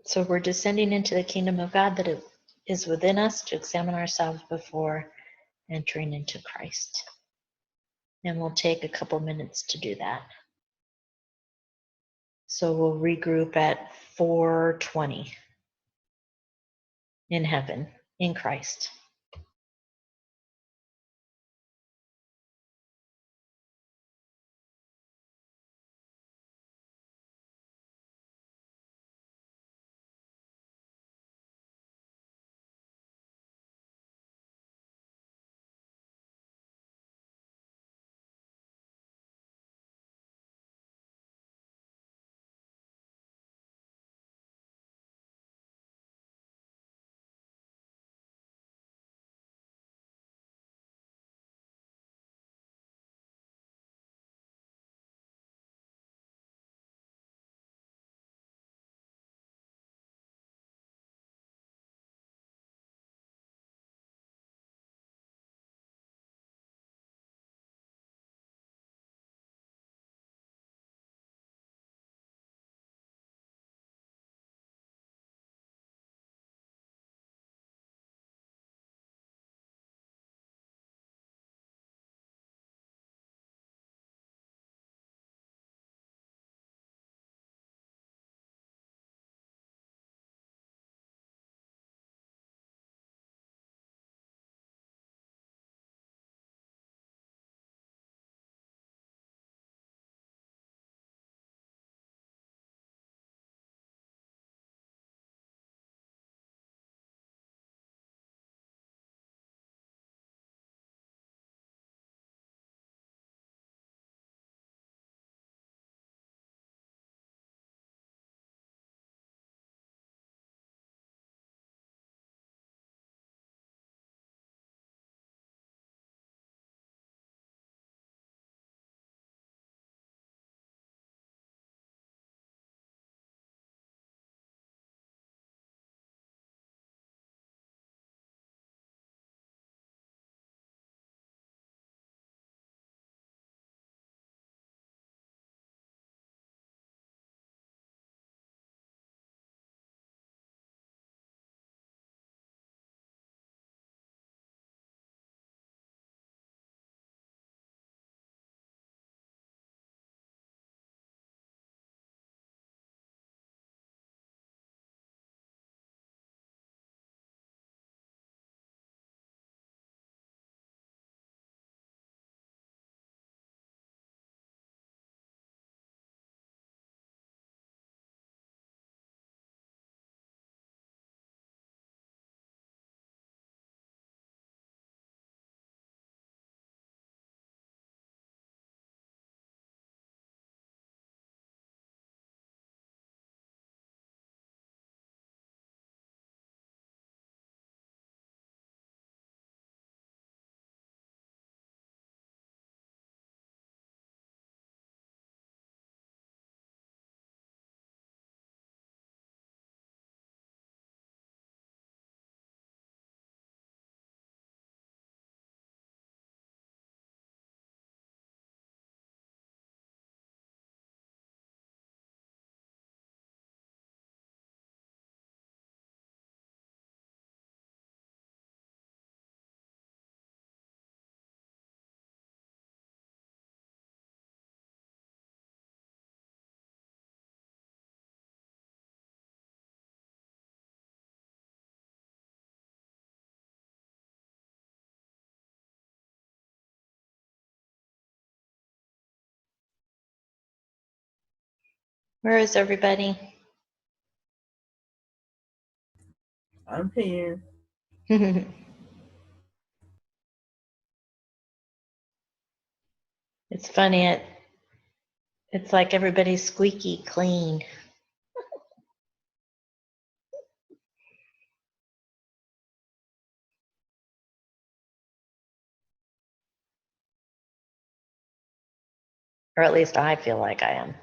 So we're descending into the kingdom of God that it is within us to examine ourselves before entering into Christ. And we'll take a couple minutes to do that. So we'll regroup at 4:20 in heaven, in Christ. Where is everybody? I'm here. It's funny. It's like everybody's squeaky clean. Or at least I feel like I am.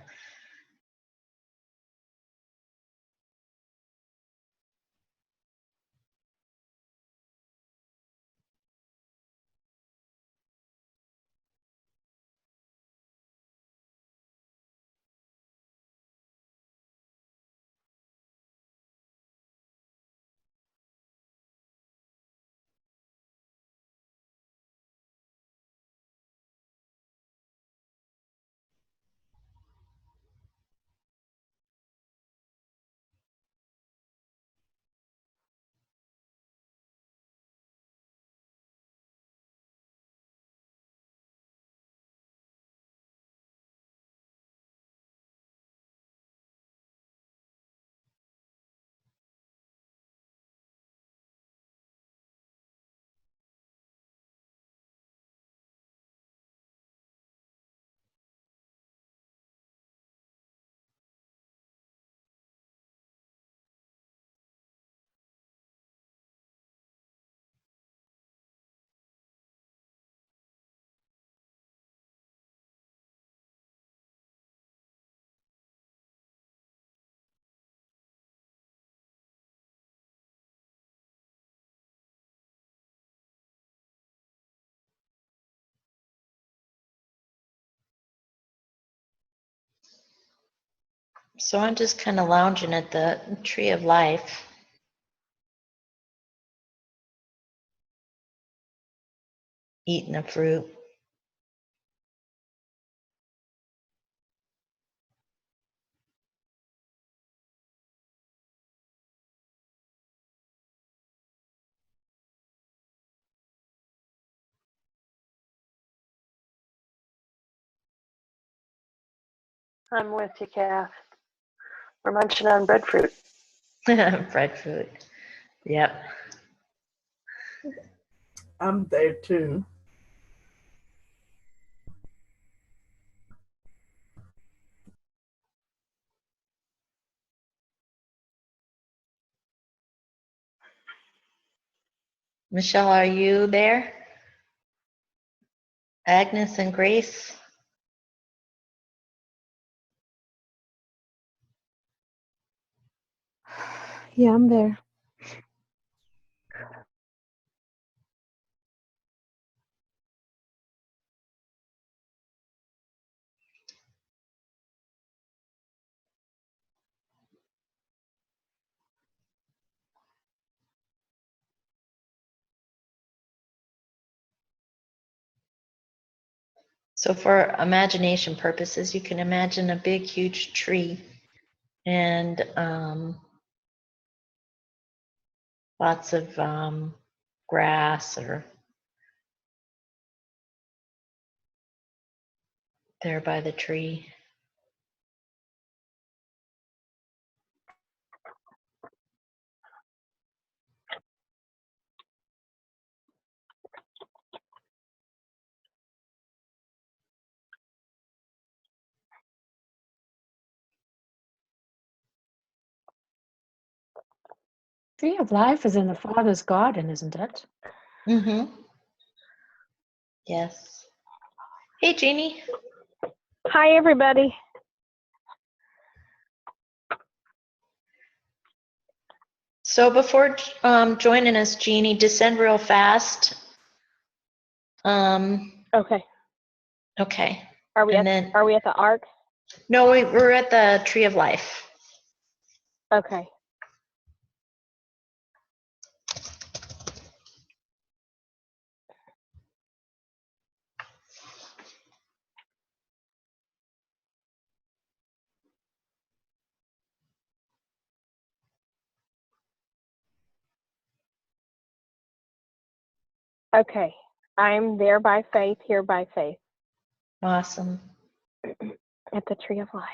So I'm just kind of lounging at the tree of life. Eating a fruit. I'm with you, Kath. We're munching on breadfruit. Breadfruit. Yep. I'm there too. Michelle, are you there? Agnes and Grace? Yeah, I'm there. So for imagination purposes, you can imagine a big, huge tree and lots of grass or there by the tree. Tree of life is in the Father's garden, isn't it? Mm-hmm. Yes. Hey, Jeannie. Hi, everybody. So before joining us, Jeannie, descend real fast. Okay. Okay. Are we And at then, Are we at the ark? no, we're at the tree of life. Okay. Okay. I'm there by faith, here by faith, Awesome. at the tree of life.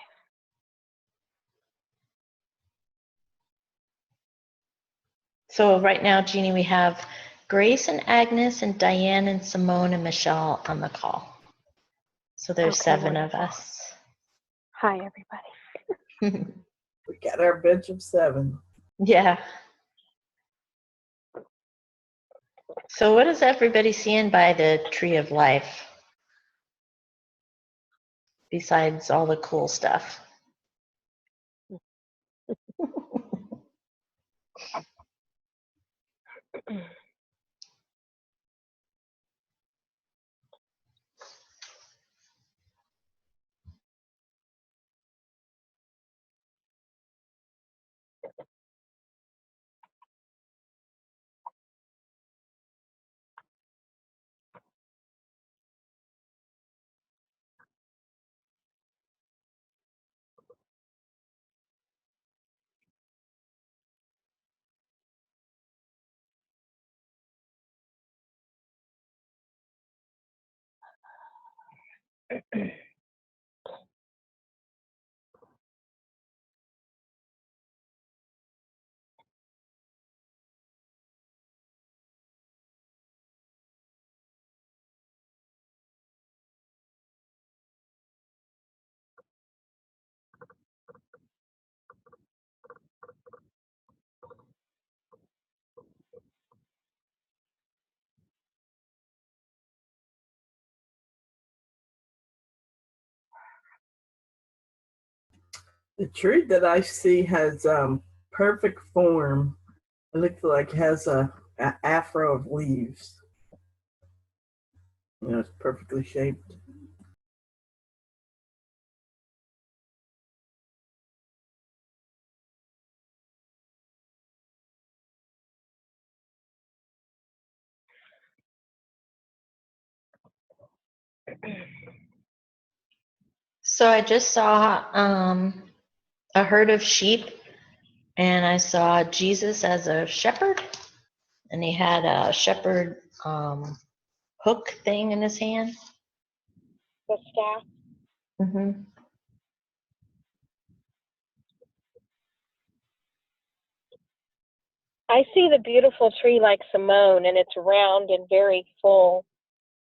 So right now, Jeannie, we have Grace and Agnes and Diane and Simone and Michelle on the call. So there's Okay, 7 wonderful. of us. Hi, everybody. We got our bench of 7. Yeah. So what is everybody seeing by the tree of life besides all the cool stuff? The tree that I see has perfect form. It looks like it has a afro of leaves. You know, it's perfectly shaped. So I just saw a herd of sheep, and I saw Jesus as a shepherd, and he had a shepherd hook thing in his hand. The staff. Mm-hmm. I see the beautiful tree like Simone, and it's round and very full.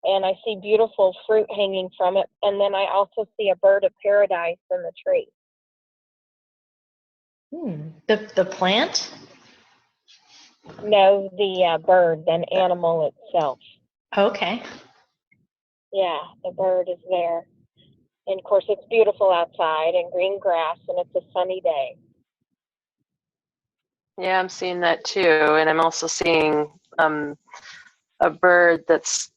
And I see beautiful fruit hanging from it. And then I also see a bird of paradise in the tree. The plant? No, the bird, an animal itself. Okay. Yeah, the bird is there. And of course, it's beautiful outside and green grass, and it's a sunny day. Yeah, I'm seeing that too, and I'm also seeing a bird that's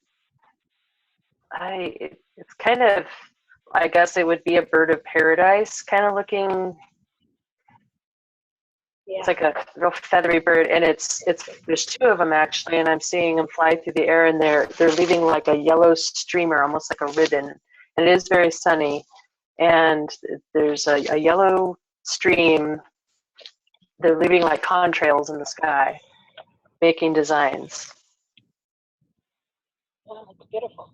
it's kind of, I guess it would be a bird of paradise kind of looking. Yeah. It's like a real feathery bird, and it's there's two of them actually, and I'm seeing them fly through the air, and they're leaving like a yellow streamer, almost like a ribbon, and it is very sunny, and there's a yellow stream. They're leaving like contrails in the sky, making designs. Oh, it's beautiful.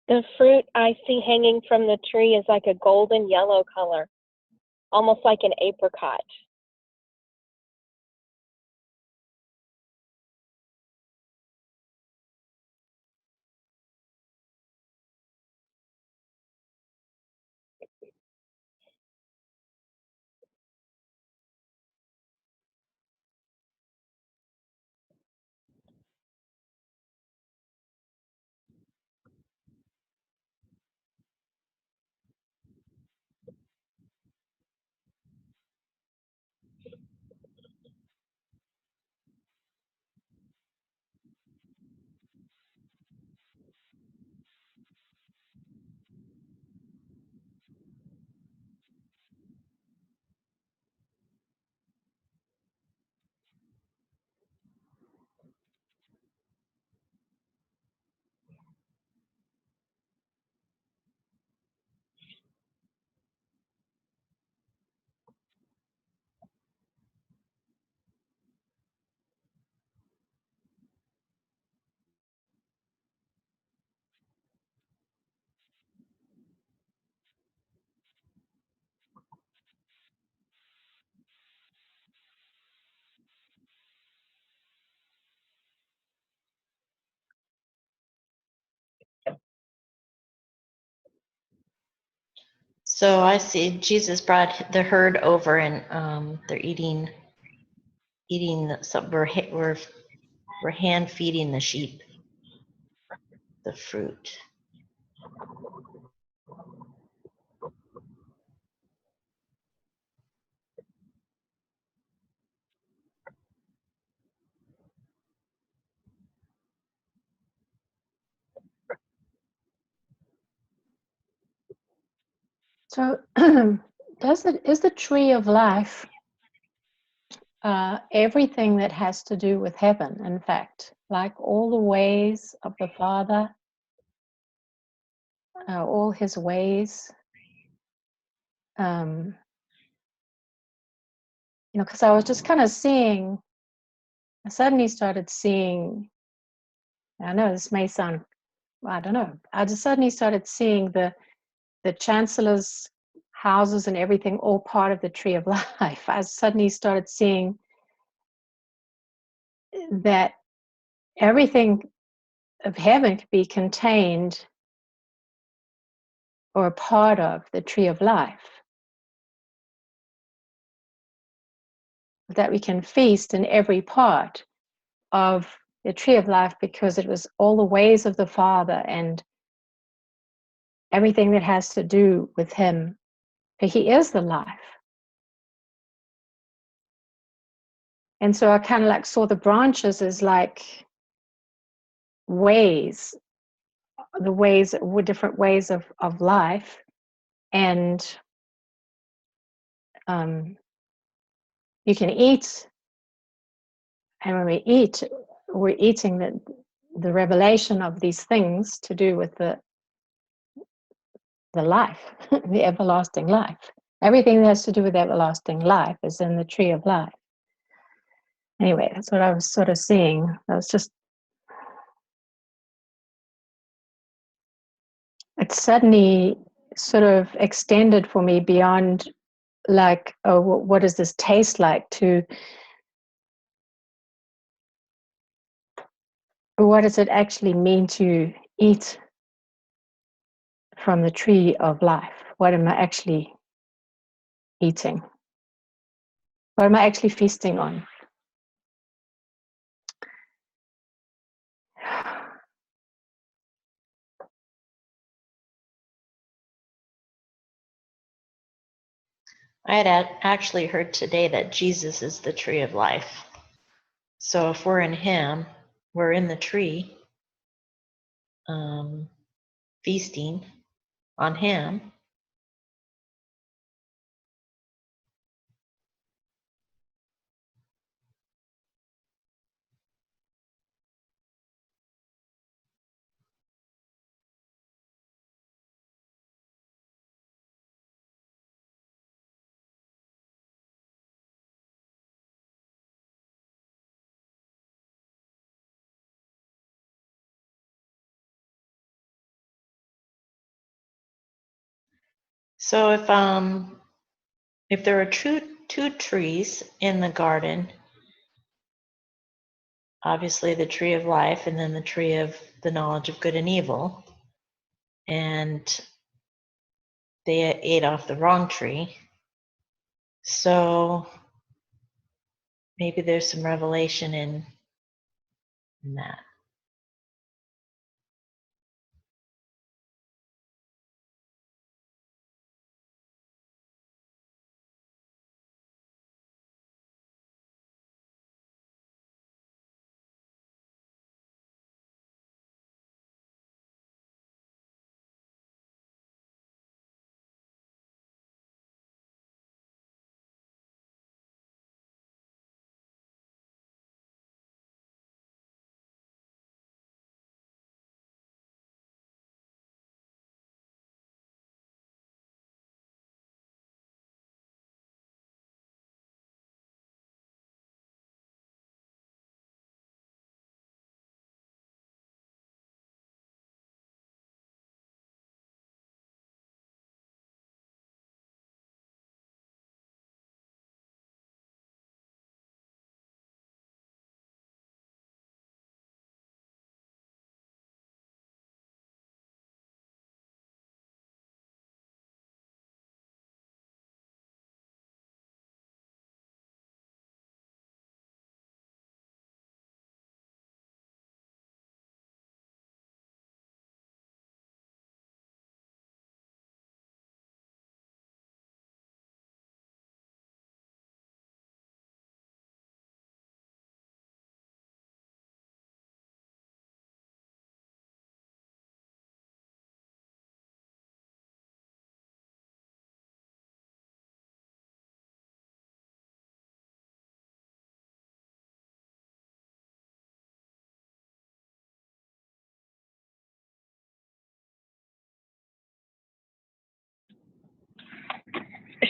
The fruit I see hanging from the tree is like a golden yellow color, almost like an apricot. So I see Jesus brought the herd over, and they're eating some. We're hand feeding the sheep the fruit. So is the tree of life everything that has to do with heaven, in fact, like all the ways of the Father, all his ways, because I was just kind of seeing, I suddenly started seeing, I know this may sound, I don't know, I just suddenly started seeing the chancellor's houses and everything all part of the tree of life. I suddenly started seeing that everything of heaven could be contained or a part of the tree of life. That we can feast in every part of the tree of life because it was all the ways of the Father and everything that has to do with him. For he is the life. And so I kind of like saw the branches as like ways, the ways were different ways of life. And you can eat, and when we eat, we're eating the revelation of these things to do with the life, the everlasting life. Everything that has to do with everlasting life is in the tree of life. Anyway, that's what I was sort of seeing. I was just, it suddenly sort of extended for me beyond like, oh, what does this taste like, to what does it actually mean to eat from the tree of life? What am I actually eating? What am I actually feasting on? I had actually heard today that Jesus is the tree of life. So if we're in him, we're in the tree, feasting on him. So if there are two trees in the garden, obviously the tree of life and then the tree of the knowledge of good and evil, and they ate off the wrong tree. So maybe there's some revelation in that.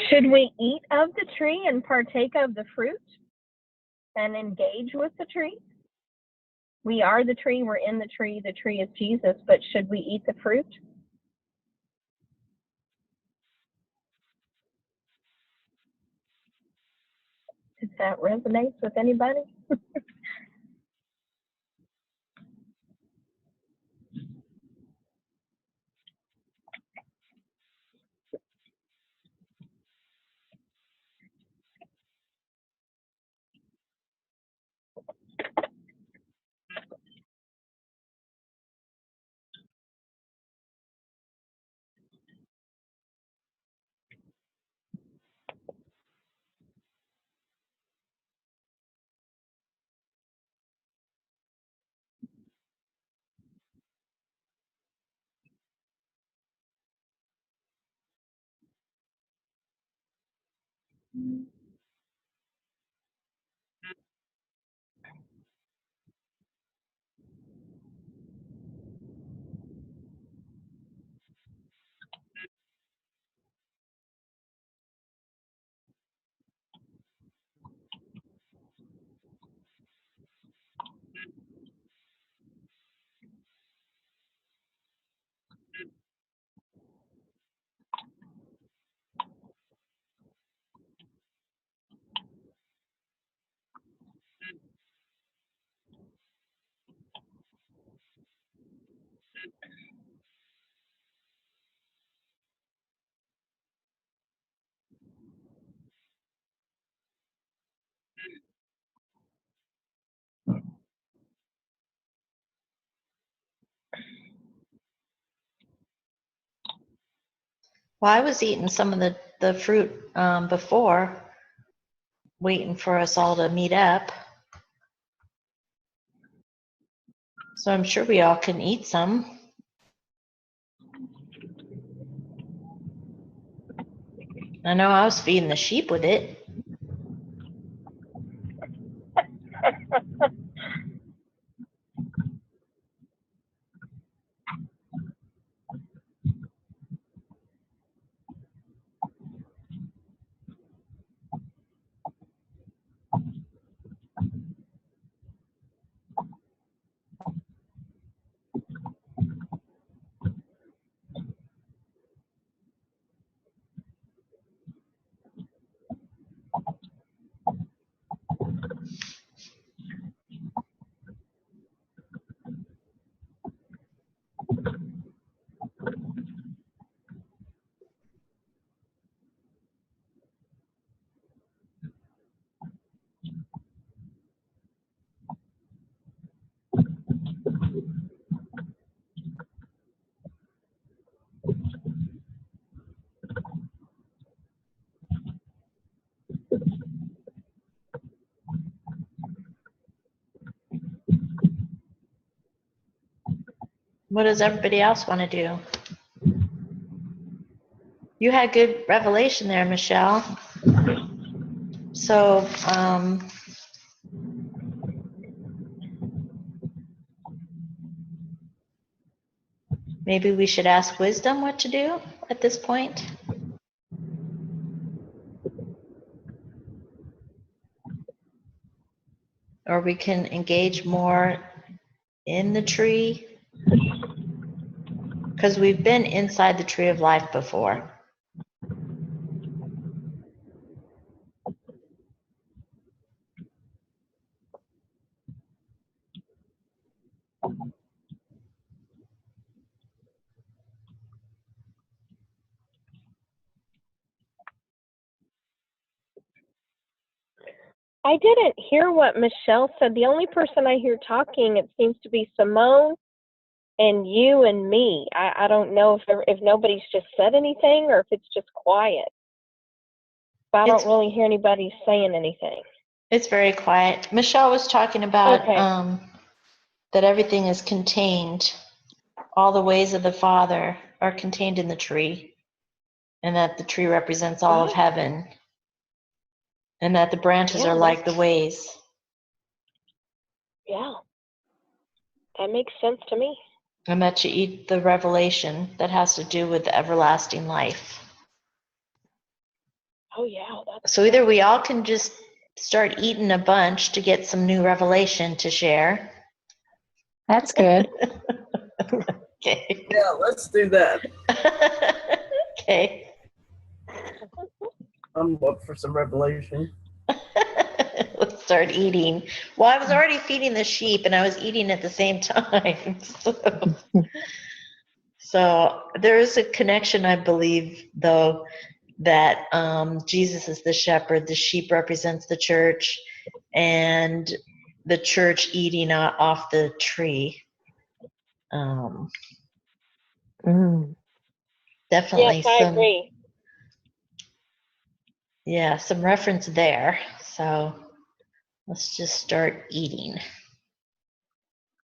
Should we eat of the tree and partake of the fruit and engage with the tree? We are the tree, we're in the tree is Jesus, but should we eat the fruit? If that resonates with anybody? Well, I was eating some of the fruit before, waiting for us all to meet up. So I'm sure we all can eat some. I know I was feeding the sheep with it. What does everybody else want to do? You had good revelation there, Michelle. So, maybe we should ask wisdom what to do at this point. Or we can engage more in the tree, because we've been inside the tree of life before. I didn't hear what Michelle said. The only person I hear talking, it seems to be Simone and you and me. I don't know if nobody's just said anything or if it's just quiet. But I don't really hear anybody saying anything. It's very quiet. Michelle was talking about Okay. that everything is contained. All the ways of the Father are contained in the tree, and that the tree represents all of heaven, and that the branches are like the ways. Yeah. That makes sense to me. And that you eat the revelation that has to do with the everlasting life. Oh yeah, that's So either we all can just start eating a bunch to get some new revelation to share. That's good. Okay. Yeah, let's do that. Okay. I'm up for some revelation. Let's start eating. Well, I was already feeding the sheep and I was eating at the same time. So there is a connection, I believe, though, that Jesus is the shepherd, the sheep represents the church, and the church eating off the tree. Mm. Definitely yes, I some, agree. yeah, some reference there. So let's just start eating.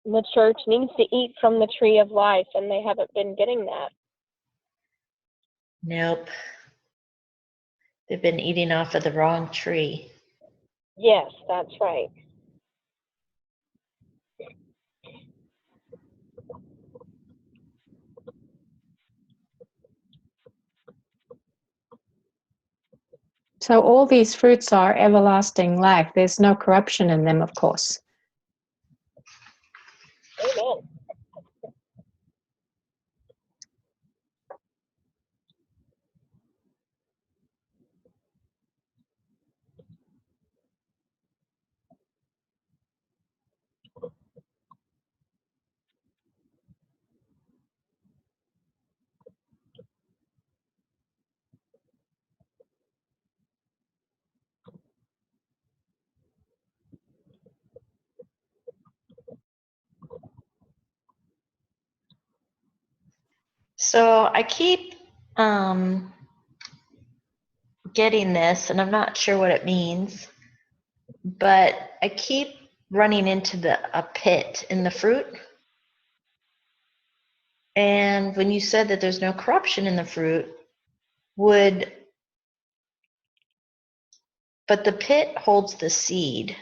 The church needs to eat from the tree of life, and they haven't been getting that. Nope. They've been eating off of the wrong tree. Yes, that's right. So all these fruits are everlasting life. There's no corruption in them, of course. Amen. So I keep getting this, and I'm not sure what it means, but I keep running into a pit in the fruit. And when you said that there's no corruption in the fruit, but the pit holds the seed,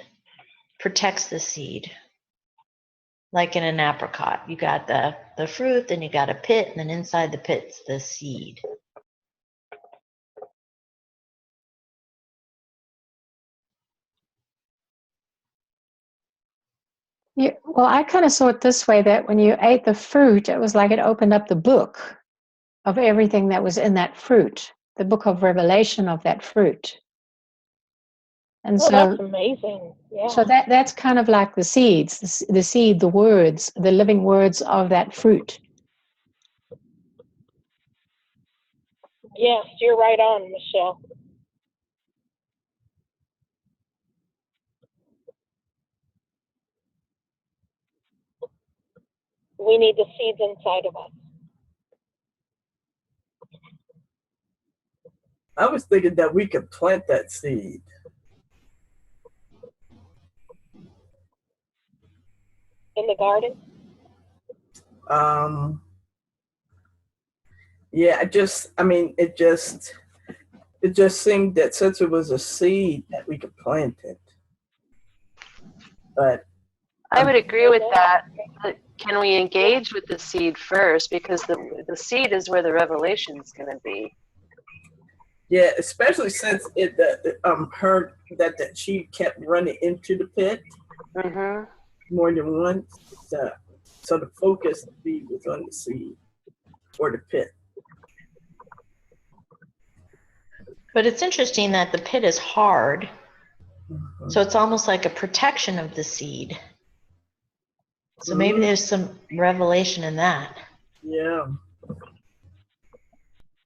protects the seed, like in an apricot. You got the fruit, then you got a pit, and then inside the pit's the seed. Yeah, well, I kind of saw it this way, that when you ate the fruit, it was like it opened up the book of everything that was in that fruit, the book of revelation of that fruit. And Oh, so, that's amazing. Yeah. so that's kind of like the seeds, the seed, the words, the living words of that fruit. Yes, you're right on, Michelle. We need the seeds inside of us. I was thinking that we could plant that seed. In the garden? Um, yeah, it just seemed that since it was a seed that we could plant it. But I would agree with that. But can we engage with the seed first? Because the seed is where the revelation is going to be. yeah, especially since it heard that she kept running into the pit Mm-hmm. more than once. So the focus of the seed was on the seed or the pit. But it's interesting that the pit is hard, Mm-hmm. so it's almost like a protection of the seed. So maybe there's some revelation in that. Yeah.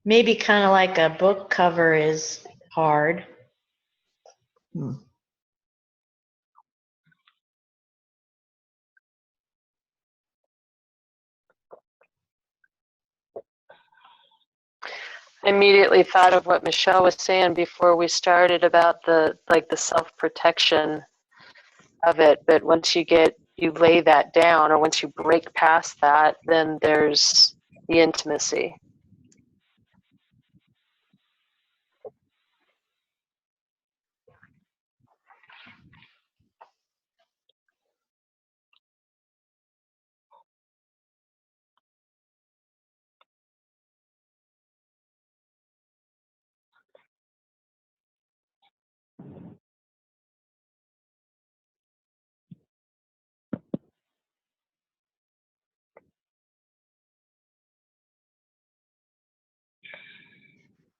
Maybe kind of like a book cover is hard. I immediately thought of what Michelle was saying before we started about the self-protection of it. But once you lay that down, or once you break past that, then there's the intimacy.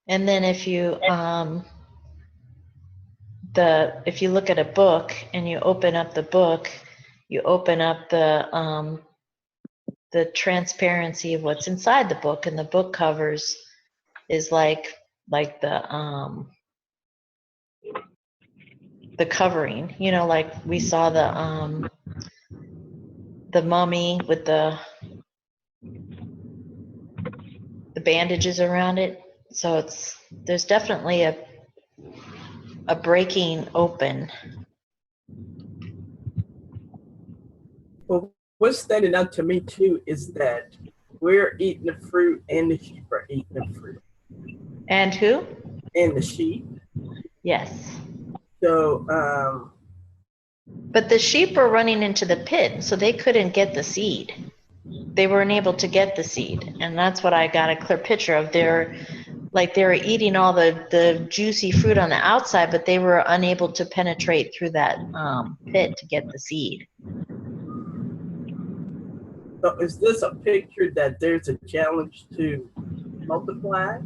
And then if you if you look at a book and you open up the book, you open up the transparency of what's inside the book, and the book covers is like the covering, you know, like we saw the mummy with the bandages around it. So there's definitely a breaking open. Well, what's standing out to me too is that we're eating the fruit and the sheep are eating the fruit. And who? And the sheep. Yes. So, but the sheep were running into the pit, so they couldn't get the seed. They weren't able to get the seed. And that's what I got a clear picture of. They were eating all the juicy fruit on the outside, but they were unable to penetrate through that pit to get the seed. So is this a picture that there's a challenge to multiply?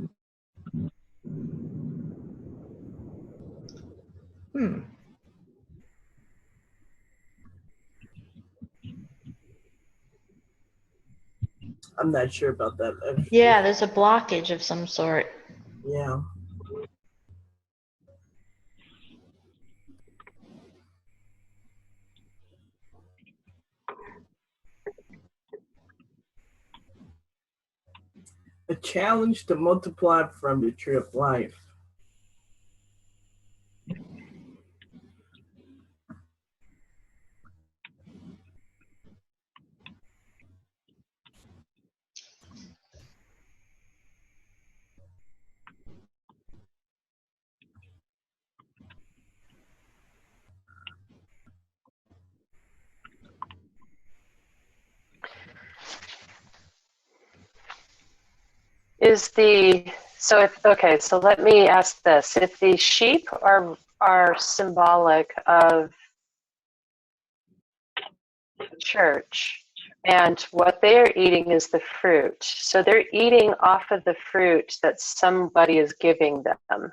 I'm not sure about that. Yeah, there's a blockage of some sort. Yeah. A challenge to multiply from the tree of life. So let me ask this. If the sheep are symbolic of the church, and what they're eating is the fruit, so they're eating off of the fruit that somebody is giving them,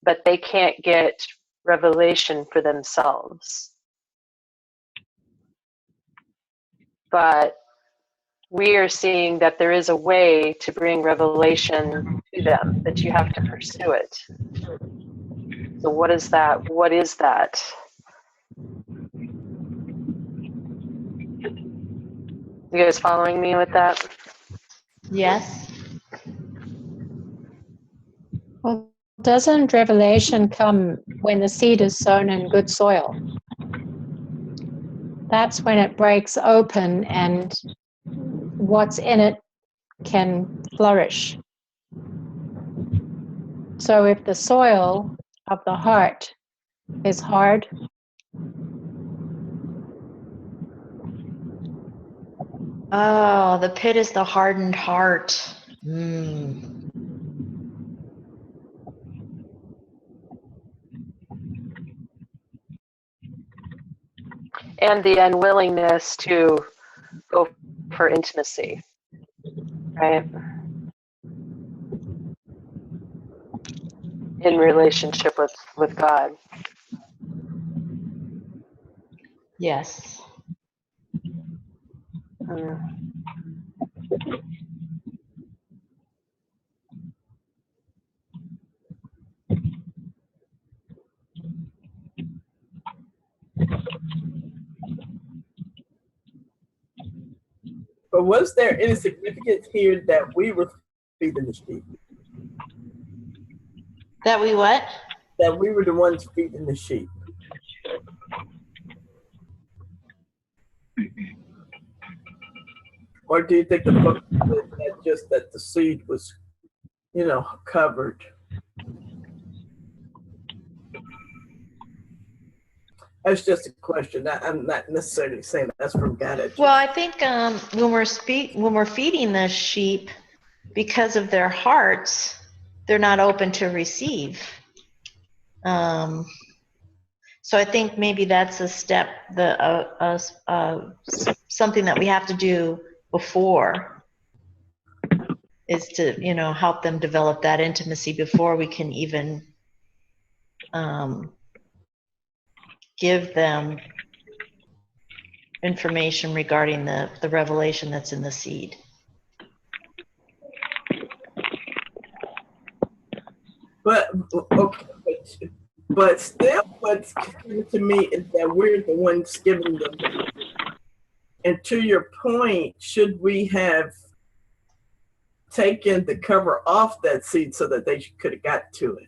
but they can't get revelation for themselves. But we are seeing that there is a way to bring revelation to them, that you have to pursue it. So what is that? What is that? You guys following me with that? Yes. Well, doesn't revelation come when the seed is sown in good soil? That's when it breaks open and what's in it can flourish. So if the soil of the heart is hard, Oh, the pit is the hardened heart. Mm. And the unwillingness to go for intimacy, right? In relationship with God. Yes. But was there any significance here that we were feeding the sheep? That we what? That we were the ones feeding the sheep. Or do you think the book said that just that the seed was, covered? That's just a question. I'm not necessarily saying that's from God. Well, I think when we're feeding the sheep, because of their hearts, they're not open to receive. So I think maybe that's a step, something that we have to do before is to, help them develop that intimacy before we can even give them information regarding the revelation that's in the seed. But okay, but still, what's clear to me is that we're the ones giving them. And to your point, should we have taken the cover off that seed so that they could have got to it?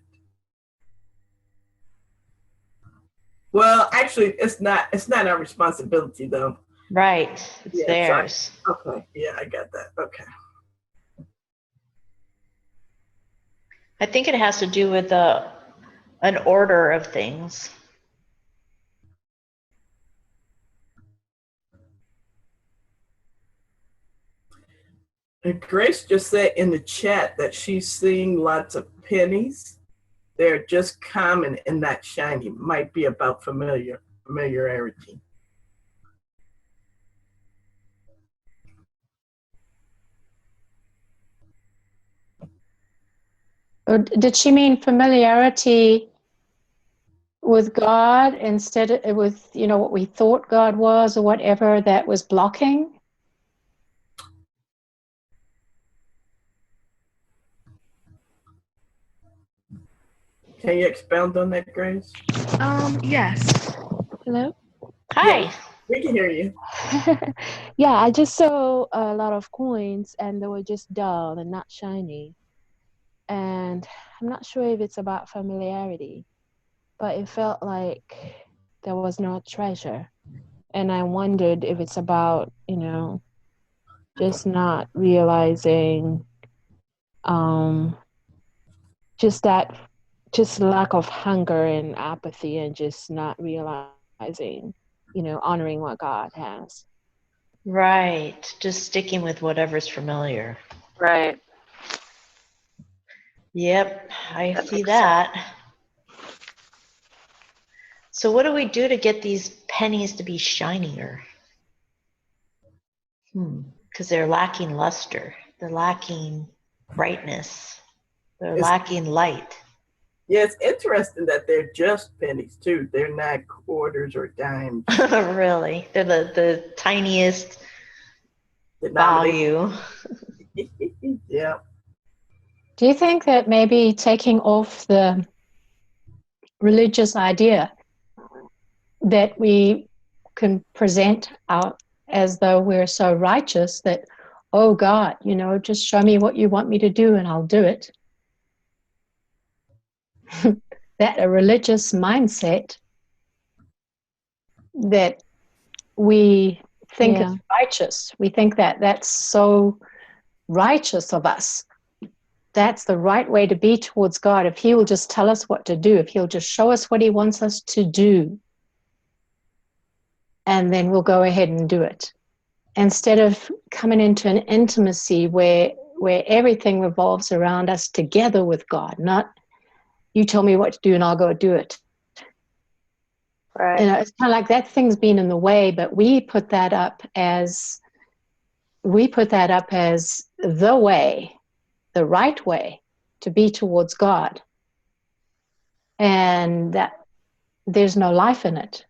Well, actually, it's not our responsibility though. Right, it's theirs. Okay, yeah, I got that. Okay. I think it has to do with an order of things. And Grace just said in the chat that she's seeing lots of pennies. They're just common and not shiny. Might be about familiarity. Or did she mean familiarity with God instead of with, what we thought God was or whatever that was blocking? Can you expound on that, Grace? Yes. Hello? Hi. Yeah, we can hear you. Yeah, I just saw a lot of coins and they were just dull and not shiny. And I'm not sure if it's about familiarity, but it felt like there was no treasure. And I wondered if it's about, just not realizing just lack of hunger and apathy and just not realizing, honoring what God has. Right, just sticking with whatever's familiar. Right. Yep, I That see makes sense. that. So what do we do to get these pennies to be shinier? Because they're lacking luster. They're lacking brightness. They're lacking light. Yeah, it's interesting that they're just pennies too. They're not quarters or dimes. Really, they're the tiniest value. Yeah. Do you think that maybe taking off the religious idea that we can present out as though we're so righteous that, oh God, just show me what you want me to do and I'll do it. That a religious mindset that we think is righteous. We think that that's so righteous of us. That's the right way to be towards God. If he will just tell us what to do, if he'll just show us what he wants us to do, and then we'll go ahead and do it. Instead of coming into an intimacy where everything revolves around us together with God, not you tell me what to do and I'll go do it. Right. It's kind of like that thing's been in the way, but we put that up as the way, the right way to be towards God. And that there's no life in it.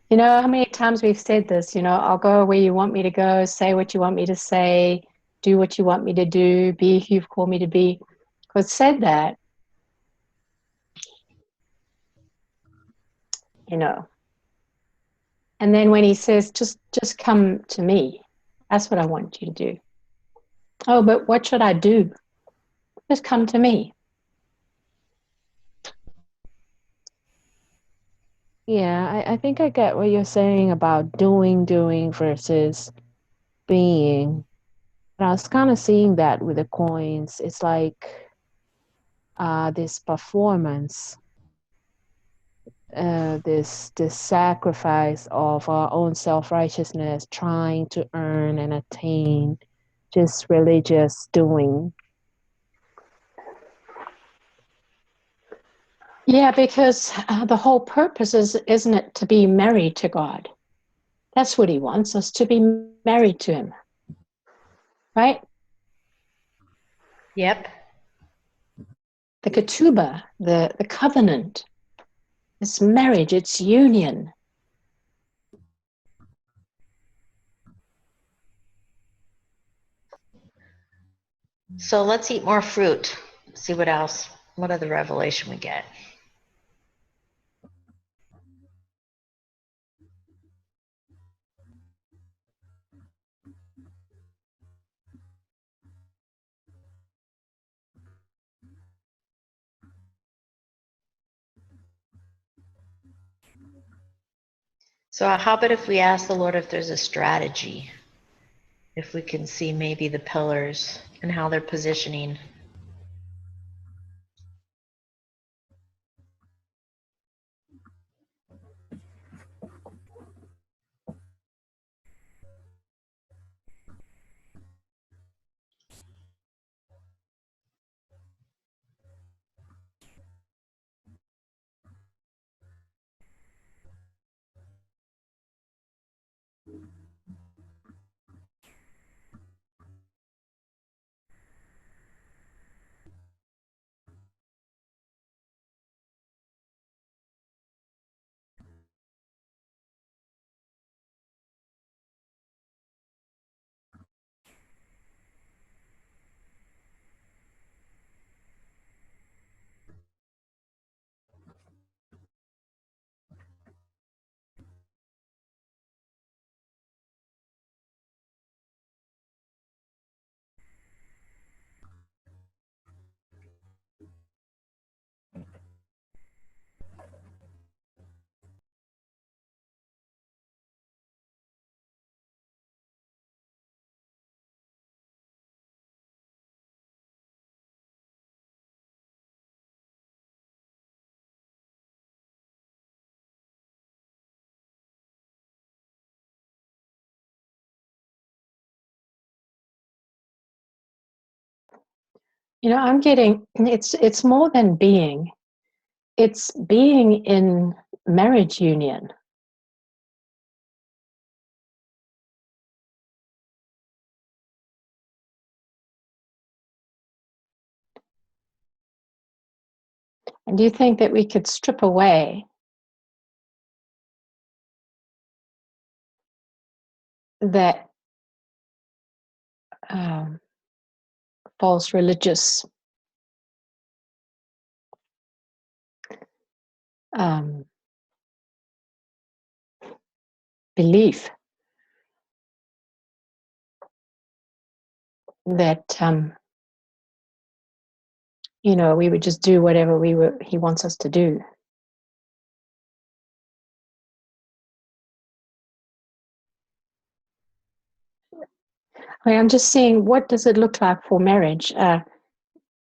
You know how many times we've said this, I'll go where you want me to go, say what you want me to say, do what you want me to do, be who you've called me to be. God said that, And then when he says, just come to me, that's what I want you to do. Oh, but what should I do? Just come to me. Yeah, I think I get what you're saying about doing versus being. And I was kind of seeing that with the coins. It's like this performance. this sacrifice of our own self-righteousness, trying to earn and attain, just religious doing. Yeah, because the whole purpose isn't it to be married to God? That's what he wants us to be married to him. Right? Yep. The ketubah, the covenant, it's marriage, it's union. So let's eat more fruit. See what else, what other revelation we get. So how about if we ask the Lord if there's a strategy? If we can see maybe the pillars and how they're positioning. You know, I'm getting it's more than being. It's being in marriage union. And do you think that we could strip away that false religious belief that you know, we would just do whatever he wants us to do? I mean, I'm just seeing, what does it look like for marriage?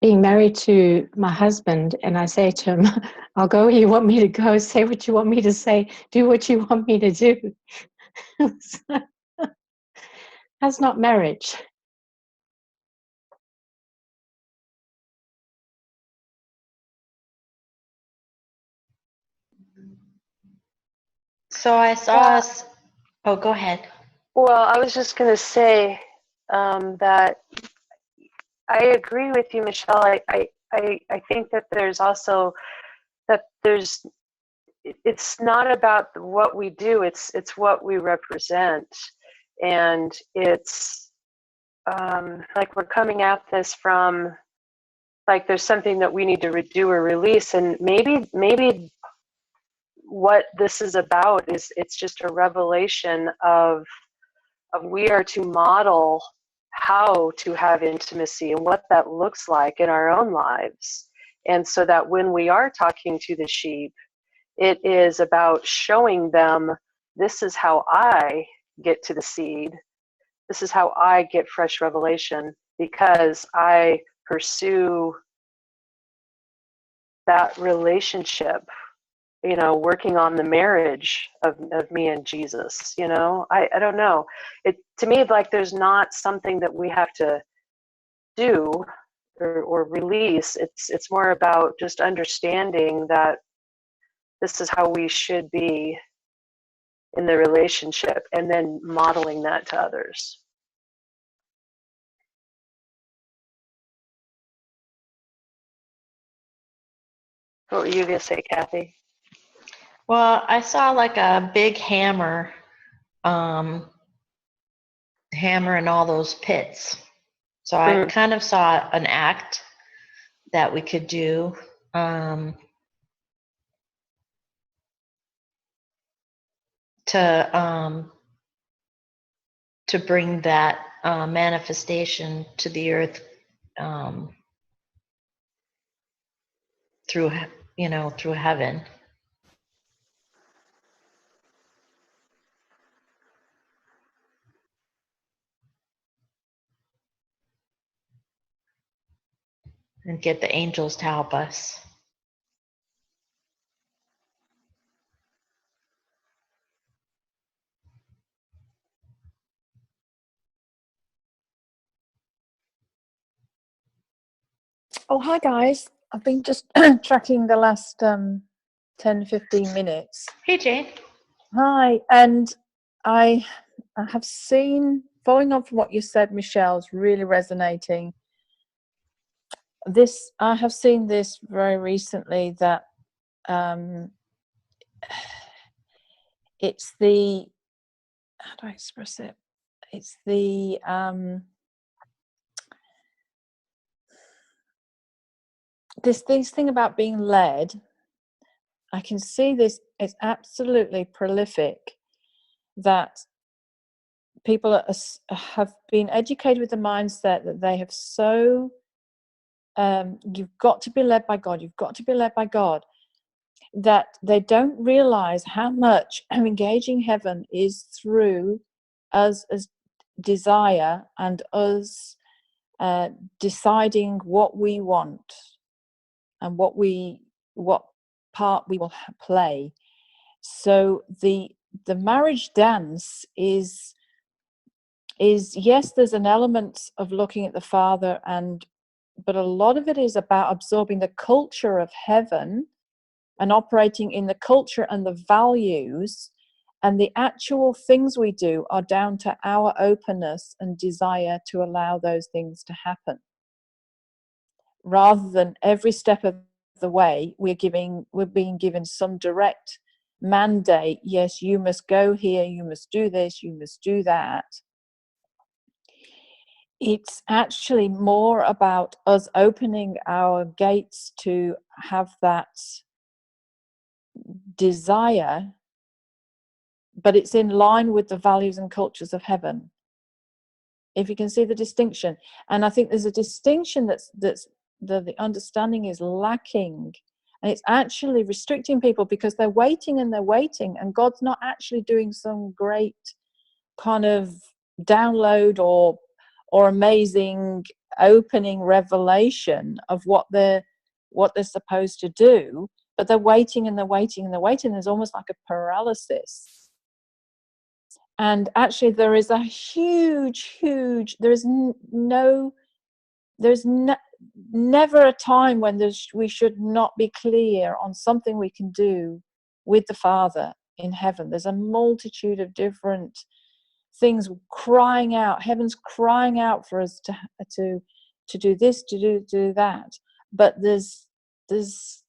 Being married to my husband, and I say to him, I'll go where you want me to go, say what you want me to say, do what you want me to do. That's not marriage. So I saw us. Oh, go ahead. Well, I was just going to say that I agree with you, Michelle. I think that there's also that there's it's not about what we do, it's what we represent, and it's like we're coming at this from like there's something that we need to do or release, and maybe what this is about is it's just a revelation of we are to model how to have intimacy and what that looks like in our own lives. And so that when we are talking to the sheep, it is about showing them, this is how I get to the seed. This is how I get fresh revelation, because I pursue that relationship working on the marriage of me and Jesus. I don't know. To me, like, there's not something that we have to do or release. It's more about just understanding that this is how we should be in the relationship, and then modeling that to others. What were you going to say, Kathy? Well, I saw like a big hammer, hammer in all those pits. So I kind of saw an act that we could do. To bring that manifestation to the earth through through heaven. And get the angels to help us. Oh, hi guys. I've been just tracking the last 10, 15 minutes. Hey, Jane. Hi. And I have seen, following on from what you said, Michelle's really resonating. I have seen this very recently, that it's the, how do I express it? It's the, this thing about being led. I can see this, it's absolutely prolific, that people have been educated with the mindset that they have you've got to be led by God, you've got to be led by God, that they don't realize how much engaging heaven is through us as desire, and us deciding what we want and what part we will play. So the marriage dance is yes, there's an element of looking at the Father, but a lot of it is about absorbing the culture of heaven and operating in the culture and the values, and the actual things we do are down to our openness and desire to allow those things to happen, rather than every step of the way we're being given some direct mandate. Yes, you must go here, you must do this, you must do that. It's actually more about us opening our gates to have that desire, but it's in line with the values and cultures of heaven. If you can see the distinction. And I think there's a distinction that's the understanding is lacking, and it's actually restricting people, because they're waiting and God's not actually doing some great kind of download or amazing opening revelation of what they're supposed to do, but they're waiting. There's almost like a paralysis. And actually there is a huge there's never a time when we should not be clear on something we can do with the Father in heaven. There's a multitude of different things crying out. Heaven's crying out for us to do this, to do that. But there's this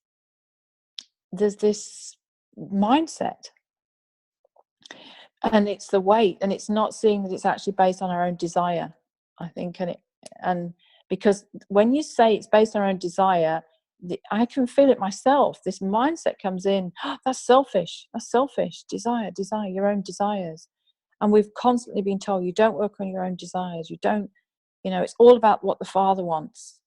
mindset, and it's the weight, and it's not seeing that it's actually based on our own desire, I think. And because when you say it's based on our own desire, I can feel it myself. This mindset comes in, oh, that's selfish, desire, your own desires. And we've constantly been told, you don't work on your own desires, you don't, it's all about what the Father wants.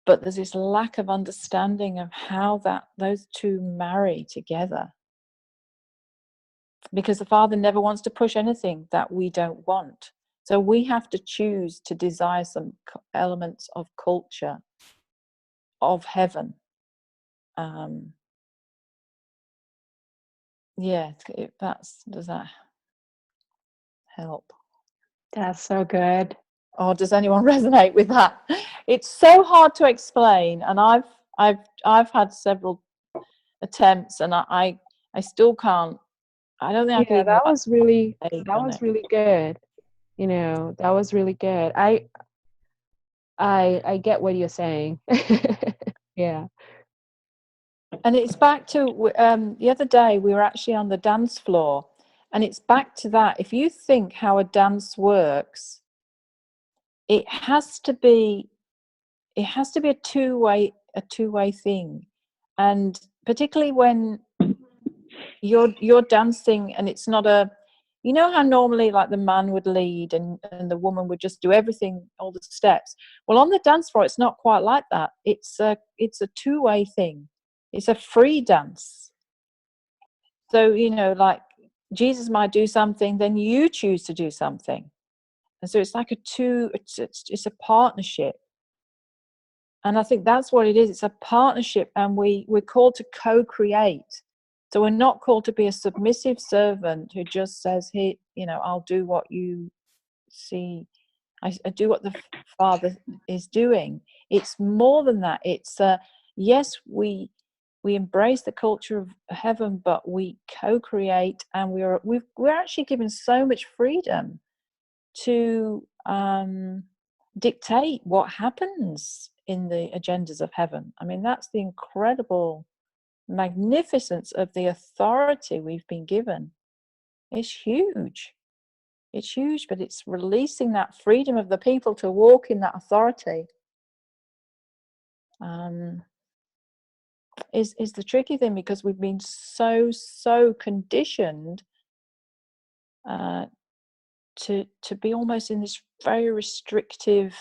But there's this lack of understanding of how those two marry together, because the Father never wants to push anything that we don't want. So we have to choose to desire some elements of culture of heaven. Yeah, does that help? That's so good. Or does anyone resonate with that? It's so hard to explain, and I've had several attempts, and I still can't. I don't think I could Yeah, even like take that on was it. really good. You know, that was really good. I get what you're saying. Yeah. And it's back to the other day we were actually on the dance floor, and it's back to that. If you think how a dance works, it has to be a two-way thing, and particularly when you're dancing and it's not a, you know how normally like the man would lead and the woman would just do everything, all the steps. Well, on the dance floor it's not quite like that. It's a two-way thing. It's a free dance. So, you know, like Jesus might do something, then you choose to do something. And so it's like it's a partnership. And I think that's what it is. It's a partnership, and we're called to co-create. So we're not called to be a submissive servant who just says, "Here, you know, I'll do what you see. I do what the Father is doing." It's more than that. It's yes, we embrace the culture of heaven, but we co-create, and we're actually given so much freedom to dictate what happens in the agendas of heaven. I mean, that's the incredible magnificence of the authority we've been given. It's huge. It's huge, but it's releasing that freedom of the people to walk in that authority is the tricky thing, because we've been so conditioned to be almost in this very restrictive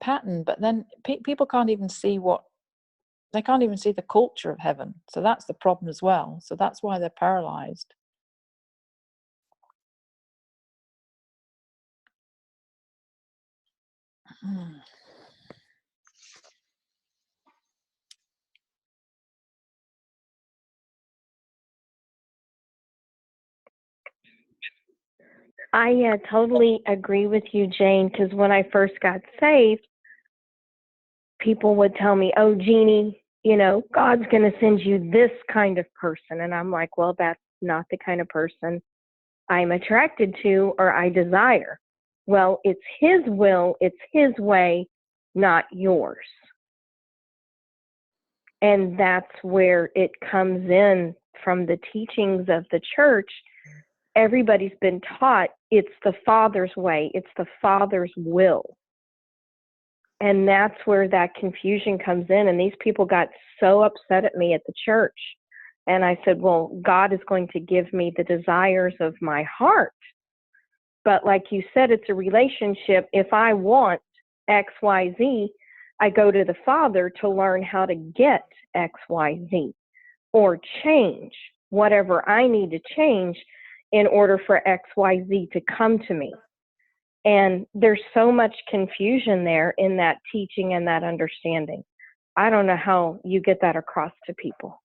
pattern. But then people can't even see they can't even see the culture of heaven. So that's the problem as well. So that's why they're paralyzed. I totally agree with you, Jane, because when I first got saved, people would tell me, "Oh, Jeannie, you know, God's going to send you this kind of person." And I'm like, well, that's not the kind of person I'm attracted to or I desire. Well, it's His will, it's His way, not yours. And that's where it comes in from the teachings of the church. Everybody's been taught it's the Father's way, it's the Father's will. And that's where that confusion comes in. And these people got so upset at me at the church. And I said, well, God is going to give me the desires of my heart. But like you said, it's a relationship. If I want X, Y, Z, I go to the Father to learn how to get X, Y, Z, or change whatever I need to change in order for X, Y, Z to come to me. And there's so much confusion there in that teaching and that understanding. I don't know how you get that across to people.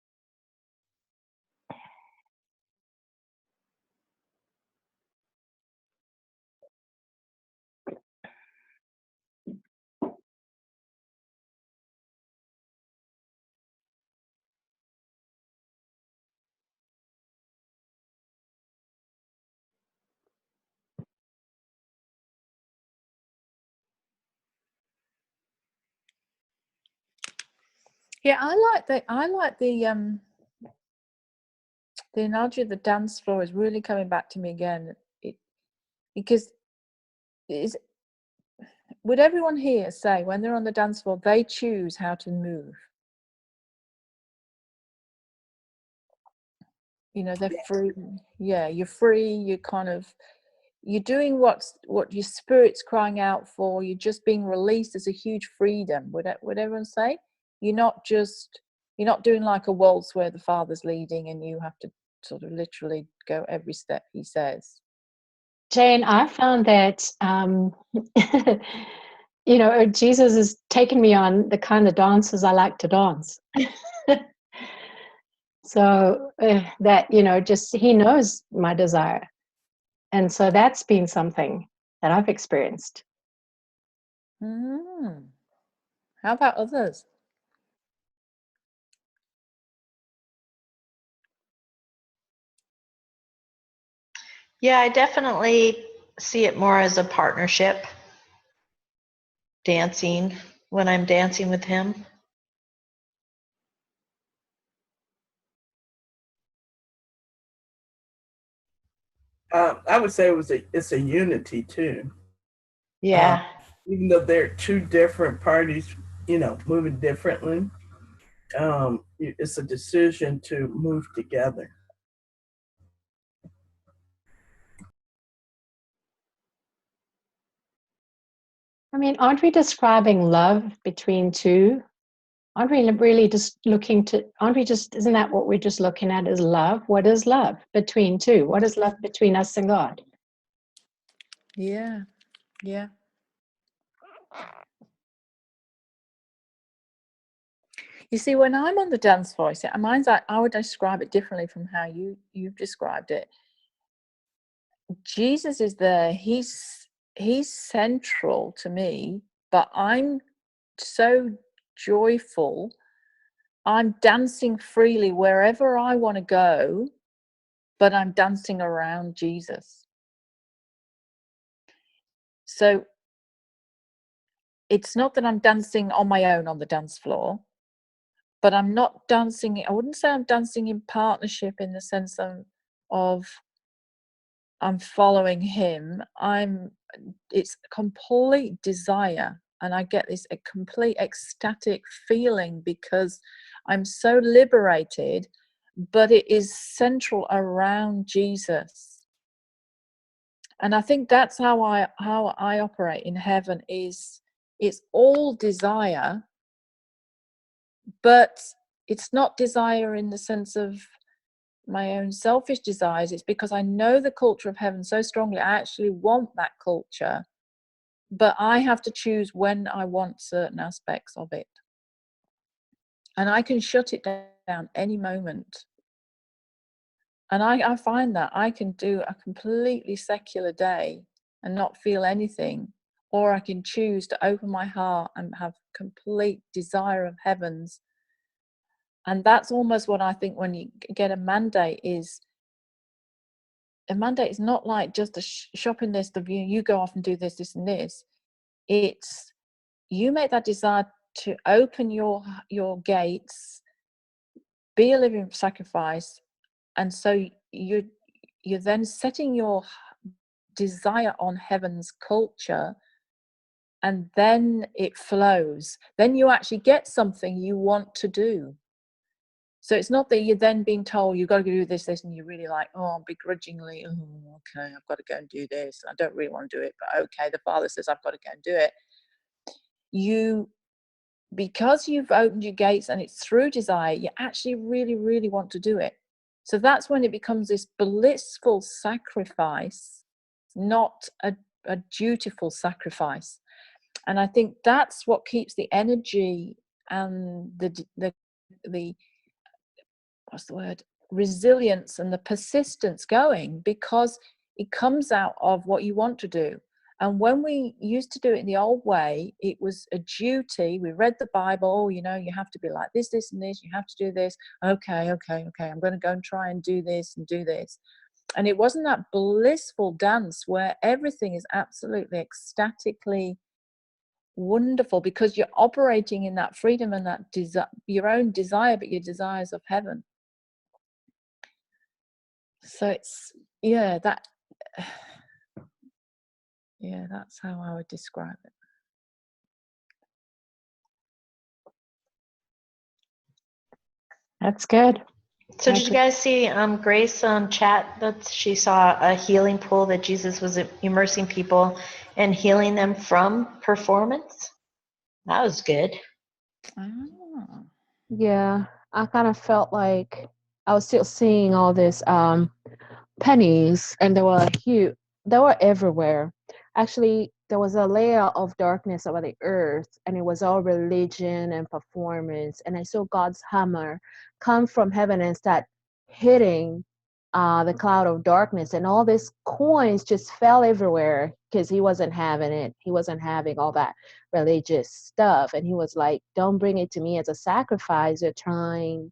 Yeah, I like the analogy of the dance floor is really coming back to me again. Because would everyone here say when they're on the dance floor they choose how to move? You know, they're free. Yeah, you're free. You're doing what your spirit's crying out for. You're just being released. As a huge freedom. Would everyone say? You're not doing like a waltz where the Father's leading and you have to sort of literally go every step He says. Jane, I found that, you know, Jesus has taken me on the kind of dances I like to dance. So that, just he knows my desire. And so that's been something that I've experienced. Mm. How about others? Yeah, I definitely see it more as a partnership, dancing, when I'm dancing with him. I would say it's a unity too. Yeah. Even though they're two different parties, moving differently, it's a decision to move together. I mean, aren't we describing love between two? Aren't we really just isn't that what we're just looking at is love? What is love between two? What is love between us and God? Yeah, yeah. You see, when I'm on the dance floor, I would describe it differently from how you've described it. Jesus is there. He's central to me, but I'm so joyful. I'm dancing freely wherever I want to go, but I'm dancing around Jesus. So it's not that I'm dancing on my own on the dance floor, but I'm not dancing. I wouldn't say I'm dancing in partnership in the sense of I'm following him. It's complete desire, and I get this a complete ecstatic feeling because I'm so liberated, but it is central around Jesus. And I think that's how I operate in heaven. Is it's all desire, but it's not desire in the sense of my own selfish desires. It's because I know the culture of heaven so strongly. I actually want that culture, but I have to choose when I want certain aspects of it. And I can shut it down any moment. And I find that I can do a completely secular day and not feel anything, or I can choose to open my heart and have complete desire of heavens. And that's almost what I think when you get a mandate is not like just a shopping list of you go off and do this, this, and this. It's you make that desire to open your gates, be a living sacrifice, and so you're then setting your desire on heaven's culture, and then it flows. Then you actually get something you want to do. So it's not that you're then being told you've got to do this, and you're really like, oh, begrudgingly, oh, okay, I've got to go and do this. I don't really want to do it, but okay, the Father says I've got to go and do it. Because you've opened your gates and it's through desire, you actually really, really want to do it. So that's when it becomes this blissful sacrifice, not a dutiful sacrifice. And I think that's what keeps the energy and the what's the word, resilience and the persistence going, because it comes out of what you want to do. And when we used to do it in the old way, it was a duty. We read the Bible, you have to be like this, this, and this. You have to do this. Okay. I'm going to go and try and do this and do this. And it wasn't that blissful dance where everything is absolutely ecstatically wonderful, because you're operating in that freedom and that your own desire, but your desires of heaven. So it's that's how I would describe it. That's good. So did you guys see Grace on chat that she saw a healing pool that Jesus was immersing people and healing them from performance? That was good. Ah. Yeah, I kind of felt like I was still seeing all this pennies, and they were everywhere. Actually, there was a layer of darkness over the earth, and it was all religion and performance. And I saw God's hammer come from heaven and start hitting the cloud of darkness, and all these coins just fell everywhere because he wasn't having it. He wasn't having all that religious stuff. And he was like, don't bring it to me as a sacrifice. You're trying,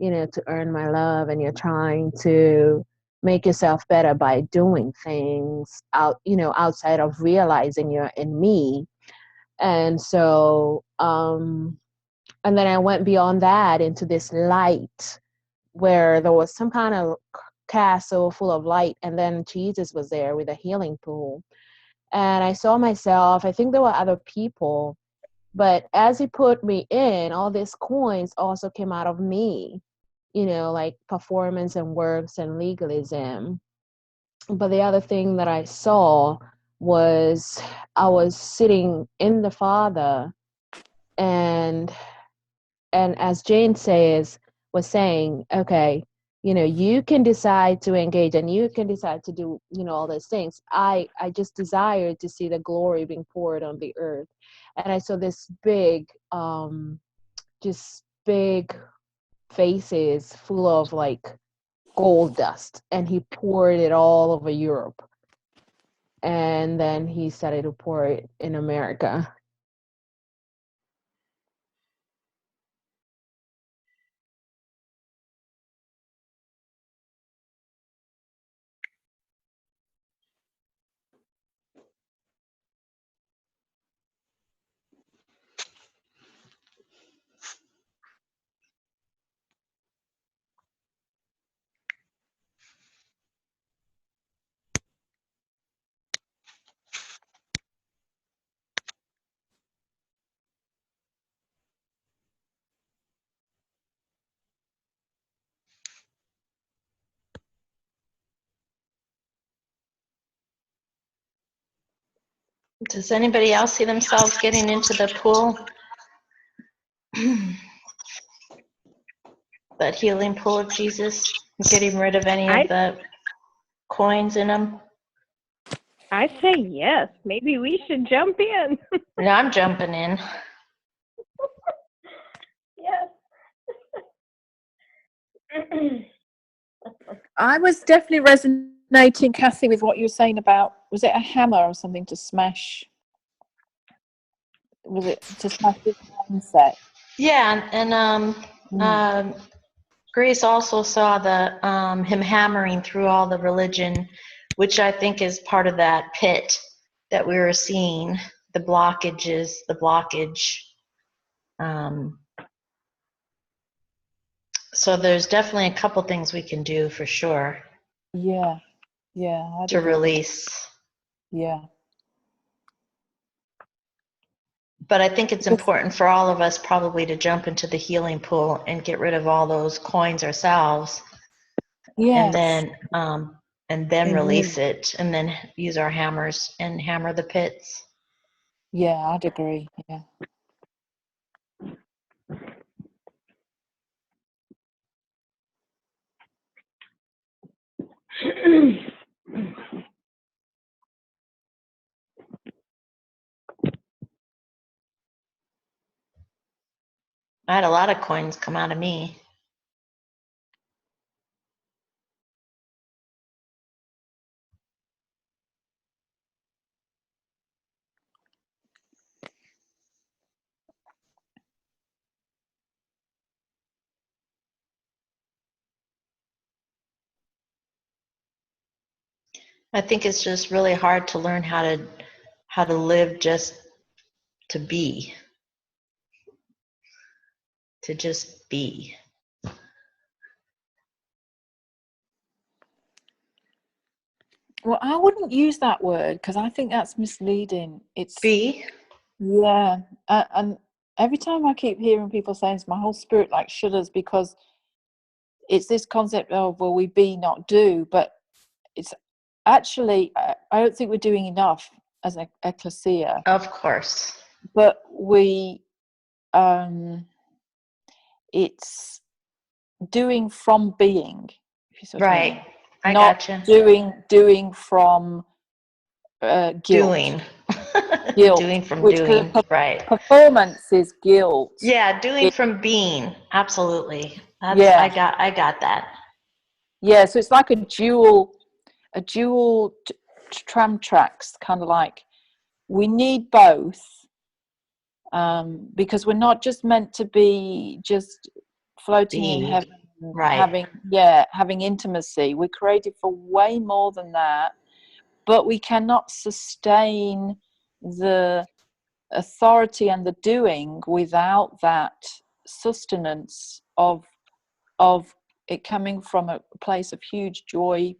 to earn my love, and you're trying to make yourself better by doing things outside of realizing you're in me. And so, and then I went beyond that into this light where there was some kind of castle full of light, and then Jesus was there with a healing pool. And I saw myself, I think there were other people, but as he put me in, all these coins also came out of me, like performance and works and legalism. But the other thing that I saw was I was sitting in the Father, and as Jane was saying, okay, you can decide to engage and you can decide to do, all those things. I just desired to see the glory being poured on the earth. And I saw this just big faces full of like gold dust, and he poured it all over Europe. And then he started to pour it in America. Does anybody else see themselves getting into the pool? That healing pool of Jesus, getting rid of any of the coins in them? I say yes. Maybe we should jump in. No, I'm jumping in. Yes. I was definitely resonating, Kathy, with what you were saying about, was it a hammer or something to smash? Was it to smash this mindset? Yeah, and Grace also saw him hammering through all the religion, which I think is part of that pit that we were seeing, the blockage. So there's definitely a couple things we can do for sure. Yeah, I'd to agree. release. Yeah. But I think it's important for all of us probably to jump into the healing pool and get rid of all those coins ourselves. Yes. And then release it, and then use our hammers and hammer the pits. Yeah, I'd agree. Yeah. I had a lot of coins come out of me. I think it's just really hard to learn how to live just to be. To just be. Well, I wouldn't use that word because I think that's misleading. It's Be? Yeah, and every time I keep hearing people saying this, my whole spirit like shudders, because it's this concept of, well, we be, not do. But it's actually, I don't think we're doing enough as an ecclesia. Of course. But it's doing from being. If you sort of Right. mean. I Not gotcha. doing from guilt. Doing. Guilt. Doing from Which doing. Right. Performance is guilt. Yeah, doing from being. Absolutely. Yeah. I got that. Yeah, so it's like a dual tram tracks, kind of like we need both, because we're not just meant to be just floating in heaven, right. having intimacy. We're created for way more than that, but we cannot sustain the authority and the doing without that sustenance of it coming from a place of huge joy,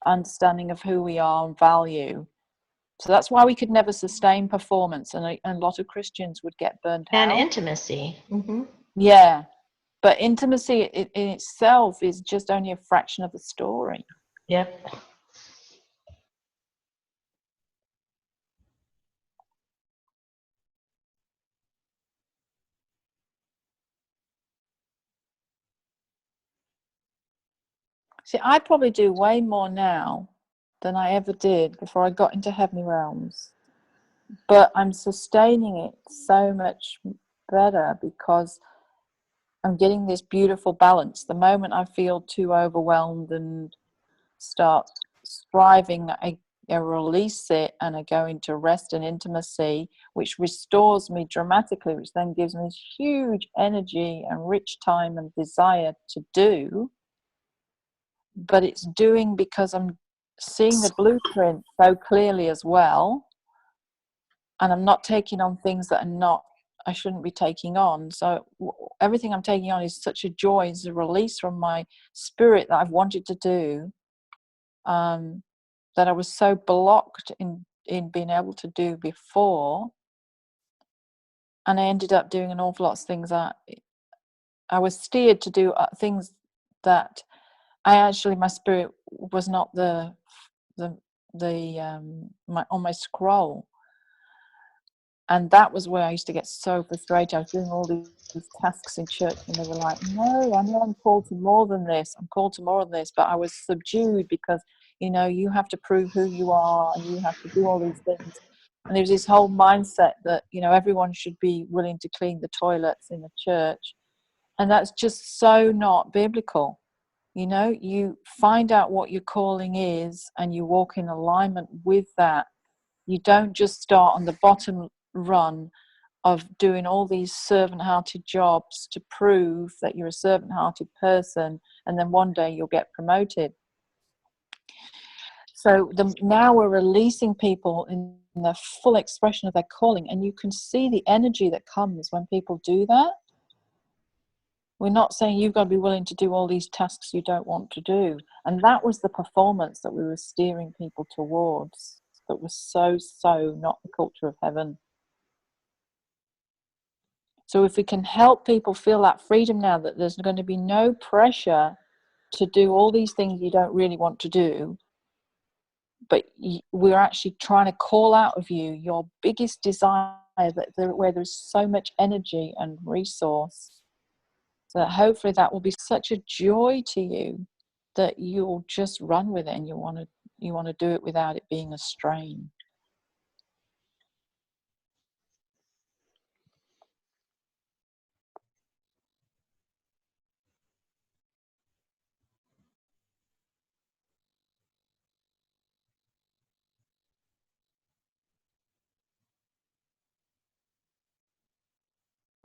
understanding of who we are and value. So that's why we could never sustain performance, and a lot of Christians would get burnt And out. intimacy. Mm-hmm. Yeah, but intimacy in itself is just only a fraction of the story. Yep. See, I probably do way more now than I ever did before I got into heavenly realms, but I'm sustaining it so much better because I'm getting this beautiful balance. The moment I feel too overwhelmed and start striving, I release it and I go into rest and intimacy, which restores me dramatically, which then gives me huge energy and rich time and desire to do. But it's doing because I'm seeing the blueprint so clearly as well, and I'm not taking on things that I shouldn't be taking on. So everything I'm taking on is such a joy, it's a release from my spirit that I've wanted to do, that I was so blocked in being able to do before. And I ended up doing an awful lot of things that I was steered to do, things that my spirit was not on my scroll. And that was where I used to get so frustrated. I was doing all these tasks in church and they were like, no, I know I'm called to more than this. I'm called to more than this. But I was subdued because, you have to prove who you are and you have to do all these things. And there was this whole mindset that, everyone should be willing to clean the toilets in the church. And that's just so not biblical. You find out what your calling is and you walk in alignment with that. You don't just start on the bottom run of doing all these servant-hearted jobs to prove that you're a servant-hearted person, and then one day you'll get promoted. So now we're releasing people in the full expression of their calling, and you can see the energy that comes when people do that. We're not saying you've got to be willing to do all these tasks you don't want to do. And that was the performance that we were steering people towards, that was so not the culture of heaven. So if we can help people feel that freedom now, that there's going to be no pressure to do all these things you don't really want to do, but we're actually trying to call out of you your biggest desire, where there's so much energy and resource, so that hopefully that will be such a joy to you that you'll just run with it and you want to do it without it being a strain.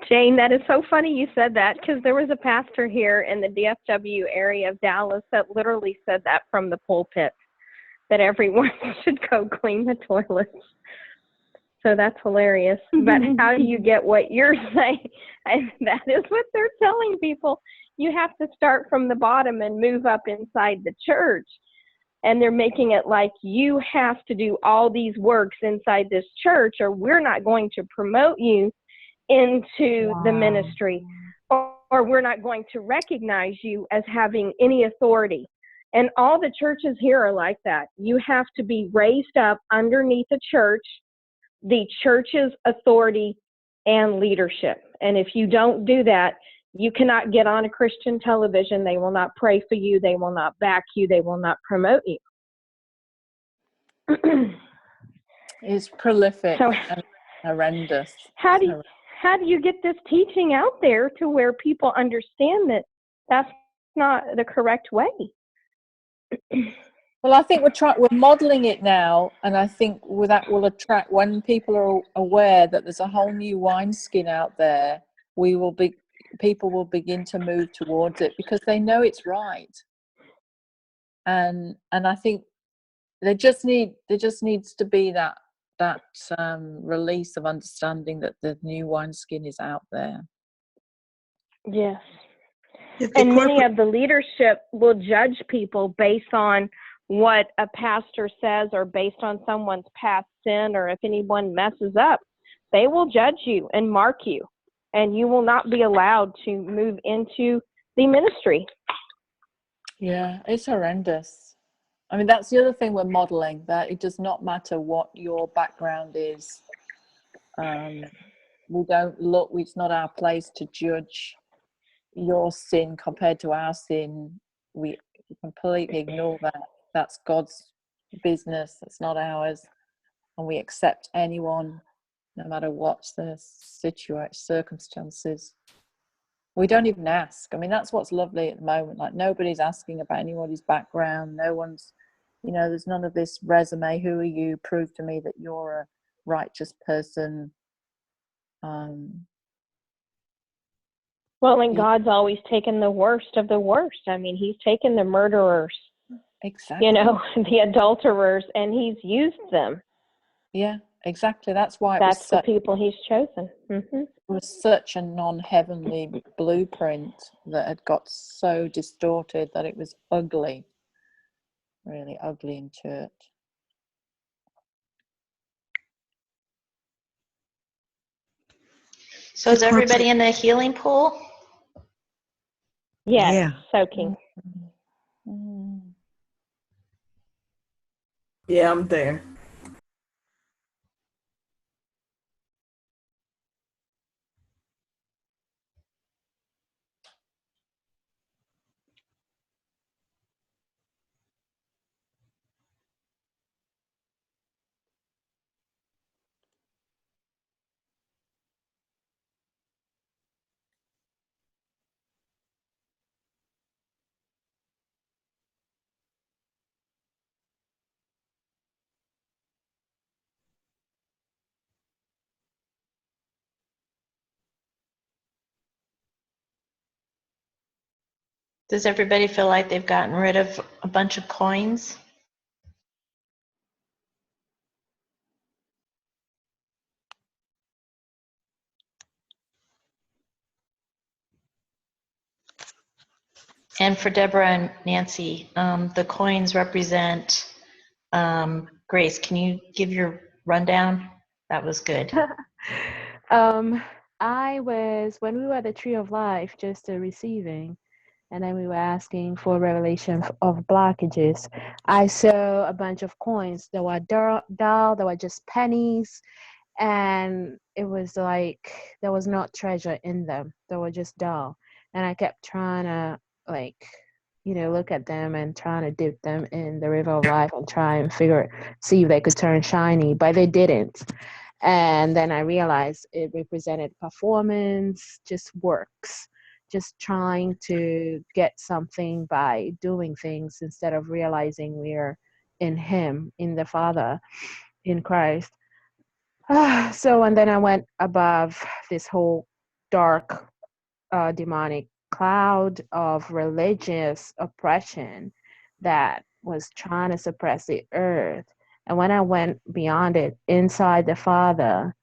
Jane, that is so funny you said that, because there was a pastor here in the DFW area of Dallas that literally said that from the pulpit, that everyone should go clean the toilets. So that's hilarious. But how do you get what you're saying? And that is what they're telling people. You have to start from the bottom and move up inside the church. And they're making it like you have to do all these works inside this church, or we're not going to promote you into the ministry, or we're not going to recognize you as having any authority. And all the churches here are like that. You have to be raised up underneath the church's authority and leadership. And if you don't do that, you cannot get on a Christian television. They will not pray for you. They will not back you. They will not promote you. It's prolific So, and horrendous. How do you get this teaching out there to where people understand that That's not the correct way. Well, I think we're modeling it now, and I think that will attract, when people are aware that there's a whole new wineskin out there, people will begin to move towards it because they know it's right. And I think there just needs to be that release of understanding that the new wineskin is out there. Yes. If the And many corporate- of the leadership will judge people based on what a pastor says or based on someone's past sin, or if anyone messes up, they will judge you and mark you, and you will not be allowed to move into the ministry. Yeah, it's horrendous. I mean, that's the other thing we're modeling, that it does not matter what your background is. We don't look, it's not our place to judge your sin compared to our sin. We completely ignore that. That's God's business, that's not ours. And we accept anyone, no matter what the circumstances. We don't even ask. I mean, that's what's lovely at the moment. Like, nobody's asking about anybody's background. No one's, there's none of this resume. Who are you? Prove to me that you're a righteous person. Well, and God's always taken the worst of the worst. I mean, he's taken the murderers, Exactly. the adulterers, and he's used them. Yeah, exactly. That's why That's the people he's chosen. Mm-hmm. It was such a non-heavenly blueprint that had got so distorted that it was ugly, really ugly in church. So is everybody in the healing pool? Yes, Yeah. soaking. Yeah, I'm there. Does everybody feel like they've gotten rid of a bunch of coins? And for Deborah and Nancy, the coins represent Grace. Can you give your rundown? That was good. When we were at the Tree of Life, just receiving, and then we were asking for revelation of blockages. I saw a bunch of coins that were dull, that were just pennies, and it was like there was not treasure in them. They were just dull. And I kept trying to look at them and trying to dip them in the river of life and try and see if they could turn shiny, but they didn't. And then I realized it represented performance, just works, just trying to get something by doing things instead of realizing we're in Him, in the Father, in Christ. And then I went above this whole dark, demonic cloud of religious oppression that was trying to suppress the earth. And when I went beyond it, inside the Father,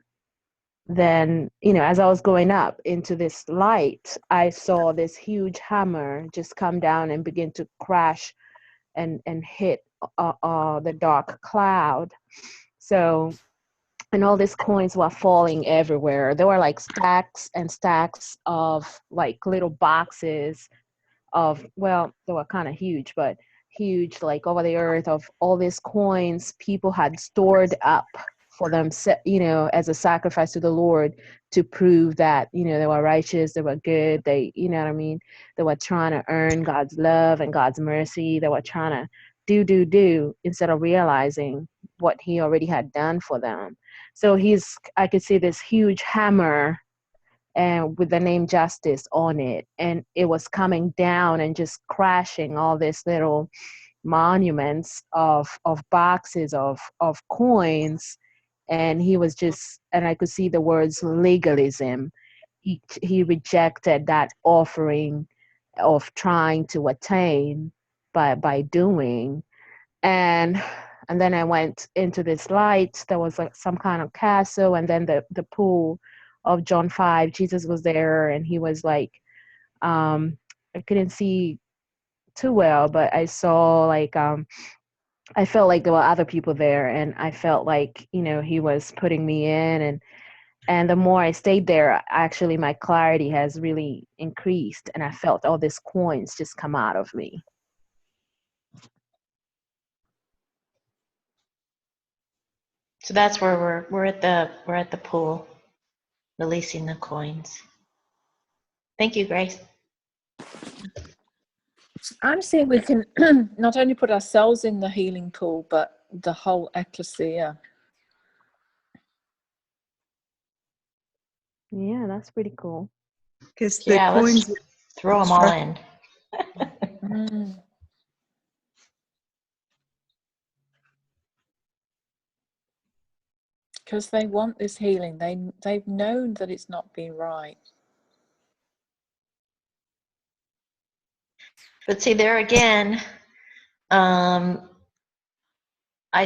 then, as I was going up into this light, I saw this huge hammer just come down and begin to crash and hit the dark cloud. So, and all these coins were falling everywhere. There were like stacks and stacks of like little boxes of, well, they were kind of huge, but huge, like over the earth, of all these coins people had stored up for them, as a sacrifice to the Lord, to prove that, they were righteous, they were good, they, you know what I mean? They were trying to earn God's love and God's mercy. They were trying to do instead of realizing what He already had done for them. So I could see this huge hammer and with the name Justice on it, and it was coming down and just crashing all these little monuments of boxes of coins. And he was just, and I could see the words legalism. He rejected that offering of trying to attain by doing. And then I went into this light. There was like some kind of castle, and then the pool of John 5. Jesus was there, and he was like, I couldn't see too well, but I saw like I felt like there were other people there, and I felt like, you know, he was putting me in. And the more I stayed there, actually my clarity has really increased, and I felt all these coins just come out of me. So that's where we're at the pool, releasing the coins. Thank you, Grace. I'm seeing we can not only put ourselves in the healing pool, but the whole ecclesia. Yeah, that's pretty cool. Because the Yeah, coins let's throw them all in. Because they want this healing. They've known that it's not been right. But see, there again, I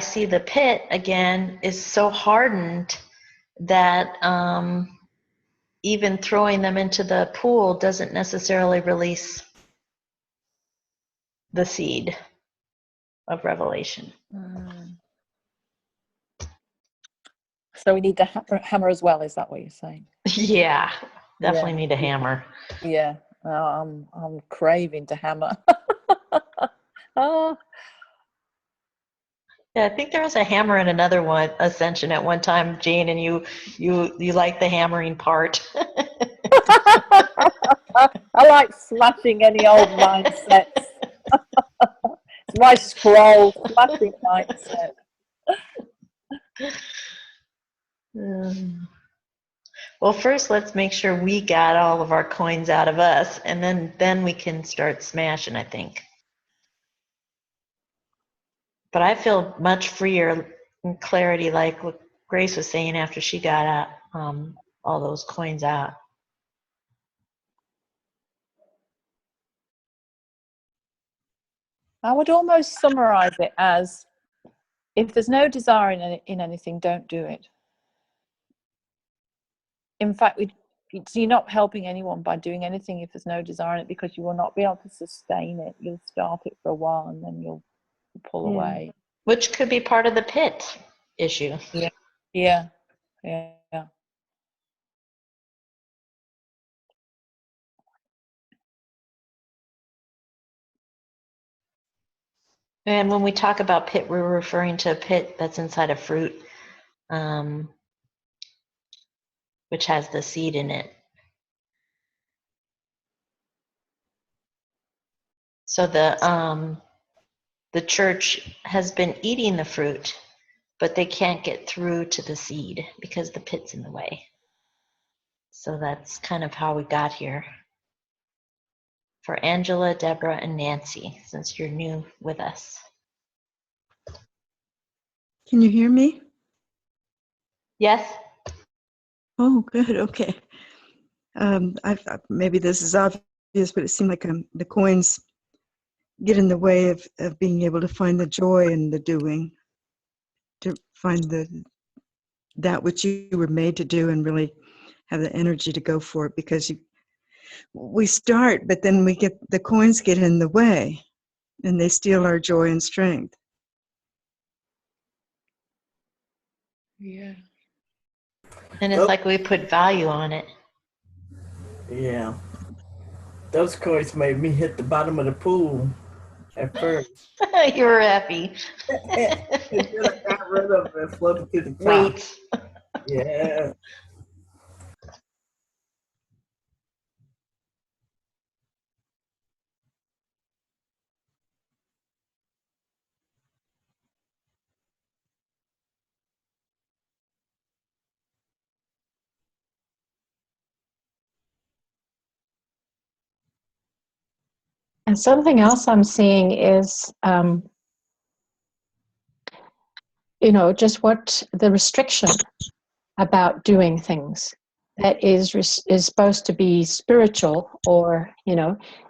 see the pit again is so hardened that even throwing them into the pool doesn't necessarily release the seed of revelation. So we need the hammer as well. Is that what you're saying? Yeah, definitely Yeah. need a hammer. Yeah. Well, I'm craving to hammer. Oh. Yeah, I think there was a hammer in another one ascension at one time, Jean, and you like the hammering part. I like smashing any old mindsets. It's my scroll, smashing mindset. Well, first let's make sure we got all of our coins out of us, and then we can start smashing, I think. But I feel much freer and clarity, like what Grace was saying after she got all those coins out. I would almost summarize it as, if there's no desire in anything, don't do it. In fact, you're not helping anyone by doing anything if there's no desire in it, because you will not be able to sustain it. You'll start it for a while and then you'll pull away. Which could be part of the pit issue. Yeah. And when we talk about pit, we're referring to a pit that's inside a fruit, which has the seed in it. So the church has been eating the fruit, but they can't get through to the seed because the pit's in the way. So that's kind of how we got here. For Angela, Deborah, and Nancy, since you're new with us. Can you hear me? Yes? Oh, good. Okay. Maybe this is obvious, but it seemed like the coins get in the way of being able to find the joy in the doing, to find that which you were made to do and really have the energy to go for it, because we start, but then the coins get in the way and they steal our joy and strength. Yeah. And it's like we put value on it. Yeah. Those coins made me hit the bottom of the pool at first. You were happy. And then I got rid of it and floated to the top. Wait. Yeah. And something else I'm seeing is, just what the restriction about doing things that is supposed to be spiritual, or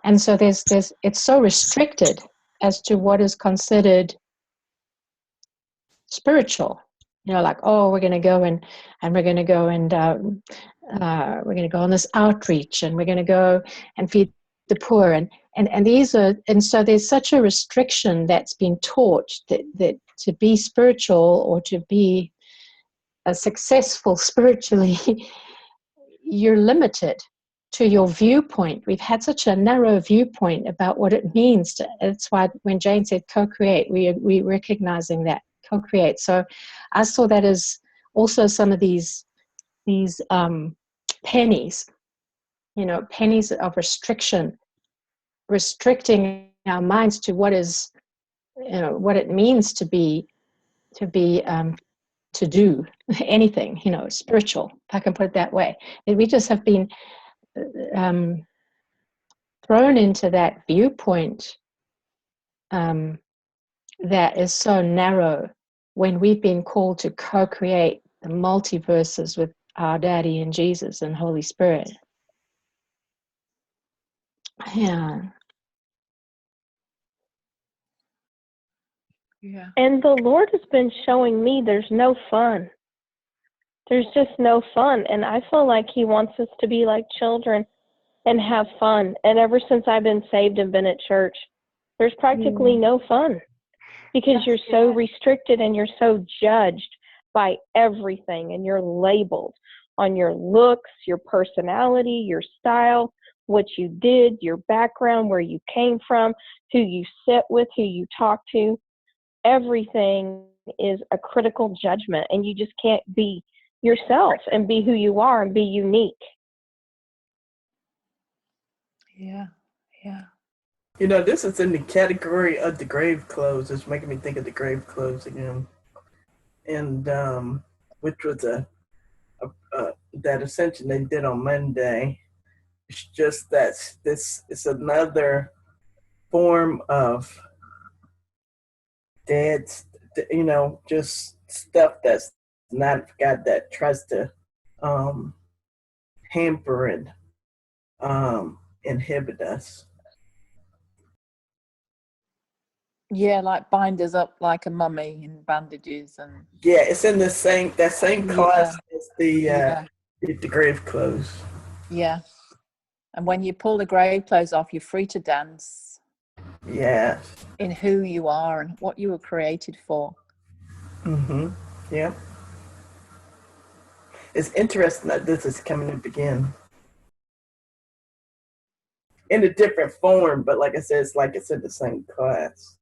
and so there's it's so restricted as to what is considered spiritual. Like, oh, we're going to go and we're going to go and we're going to go on this outreach, and we're going to go and feed the poor, and these are, and so there's such a restriction that's been taught that to be spiritual, or to be successful spiritually, you're limited to your viewpoint. We've had such a narrow viewpoint about what it means to. That's why when Jane said co-create, we recognizing that co-create. So I saw that as also some of these pennies, pennies of restriction, restricting our minds to what is, what it means to do anything, spiritual, if I can put it that way. And we just have been thrown into that viewpoint that is so narrow, when we've been called to co-create the multiverses with our Daddy and Jesus and Holy Spirit. Yeah. Yeah. And the Lord has been showing me there's no fun. There's just no fun. And I feel like he wants us to be like children and have fun. And ever since I've been saved and been at church, there's practically no fun, because you're so restricted and you're so judged by everything, and you're labeled on your looks, your personality, your style, what you did, your background, where you came from, who you sit with, who you talk to. Everything is a critical judgment, and you just can't be yourself and be who you are and be unique. Yeah. Yeah. This is in the category of the grave clothes. It's making me think of the grave clothes again. And which was that ascension they did on Monday. It's just that this is another form of dead, just stuff that's not got that tries to hamper and inhibit us. Yeah, like binders up like a mummy in bandages and. Yeah, it's in the same class as Yeah. the grave clothes. Yeah. And when you pull the grave clothes off, you're free to dance Yeah. in who you are and what you were created for. Mm-hmm. Yeah. It's interesting that this is coming up again in a different form, but like I said, it's like it's in the same class.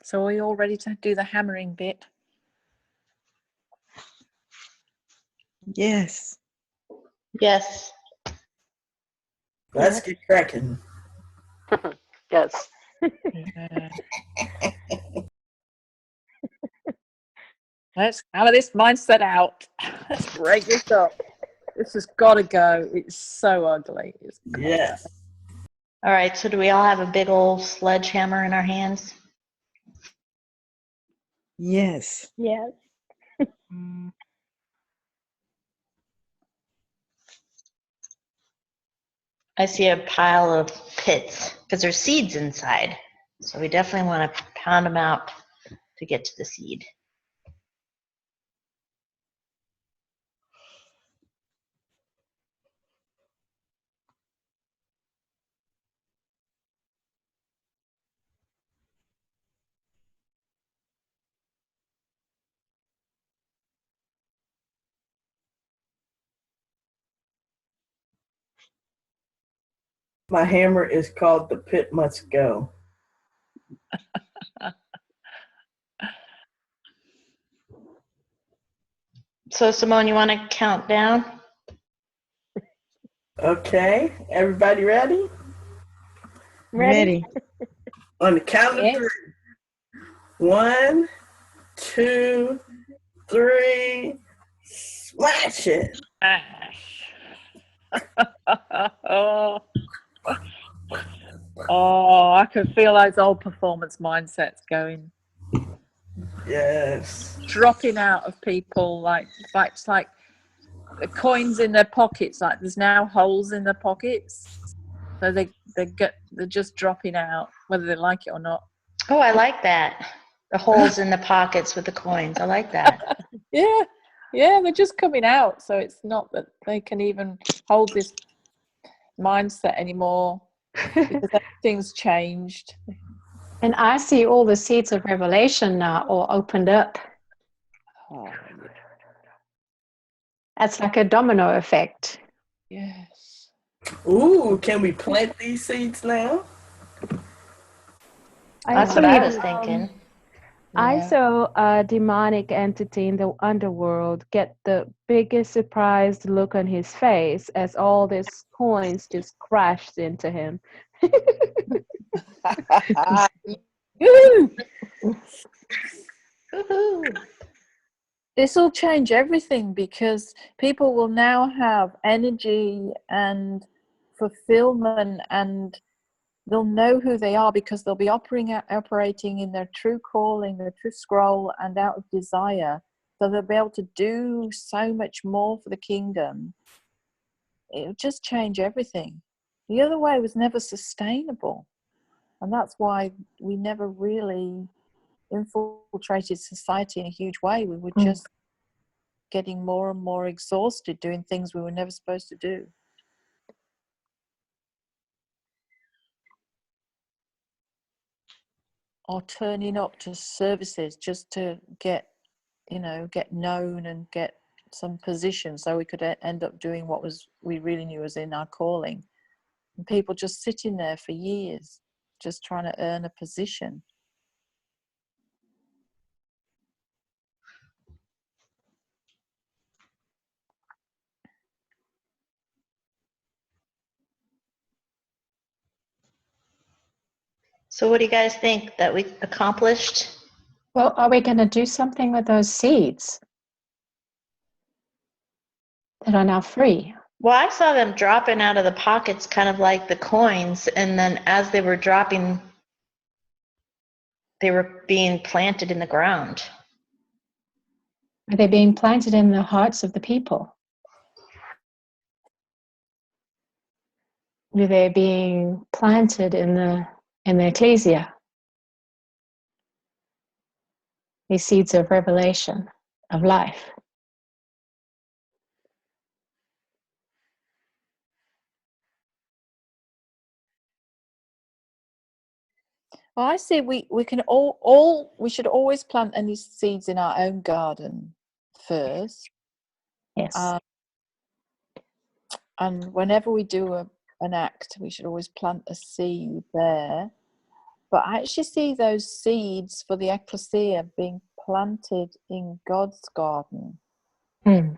So are we all ready to do the hammering bit? Yes. Yes. Let's get cracking. Yes. Yeah. Let's hammer this mindset out. Let's break this up. This has got to go. It's so ugly. It's Yes. All right, so do we all have a big old sledgehammer in our hands? Yes. Yes. I see a pile of pits because there's seeds inside. So we definitely want to pound them out to get to the seed. My hammer is called The Pit Must Go. So Simone, you want to count down? Okay, everybody ready? Ready? On the count of Yes. 3. 1, 2, 3. Smash it. oh. Oh, I can feel those old performance mindsets going, Yes. dropping out of people like it's like the coins in their pockets. Like there's now holes in their pockets, so they're just dropping out, whether they like it or not. Oh, I like that. The holes in the pockets with the coins. I like that. Yeah, they're just coming out. So it's not that they can even hold this mindset anymore because everything's changed. And I see all the seeds of revelation now all opened up. Oh, That's like a domino effect. yes. Ooh, can we plant these seeds now? That's what I was thinking. I Yeah. saw a demonic entity in the underworld get the biggest surprised look on his face as all these coins just crashed into him. Woo! Woohoo. This will change everything because people will now have energy and fulfillment, and they'll know who they are because they'll be operating in their true calling, their true scroll, and out of desire. So they'll be able to do so much more for the kingdom. It'll just change everything. The other way was never sustainable. And that's why we never really infiltrated society in a huge way. We were just getting more and more exhausted doing things we were never supposed to do. Or turning up to services just to get known and get some position so we could end up doing what we really knew was in our calling. And people just sitting there for years, just trying to earn a position. So what do you guys think that we accomplished? Well, are we going to do something with those seeds that are now free? Well, I saw them dropping out of the pockets kind of like the coins, and then as they were dropping, they were being planted in the ground. Are they being planted in the hearts of the people? Are they being planted in the ecclesia? These seeds of revelation, of life. Well, I see we can we should always plant any seeds in our own garden first. Yes. And whenever we do an act, we should always plant a seed there. But I actually see those seeds for the Ecclesia being planted in God's garden. Mm.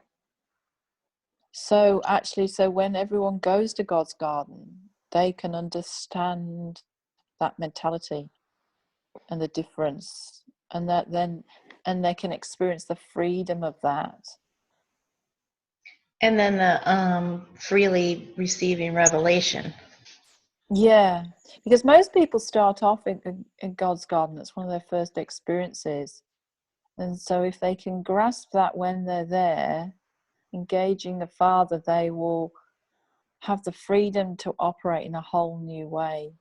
So actually, so when everyone goes to God's garden, they can understand that mentality and the difference, and that then, and they can experience the freedom of that. And then the freely receiving revelation. Yeah, because most people start off in God's garden. That's one of their first experiences. And so if they can grasp that when they're there, engaging the Father, they will have the freedom to operate in a whole new way.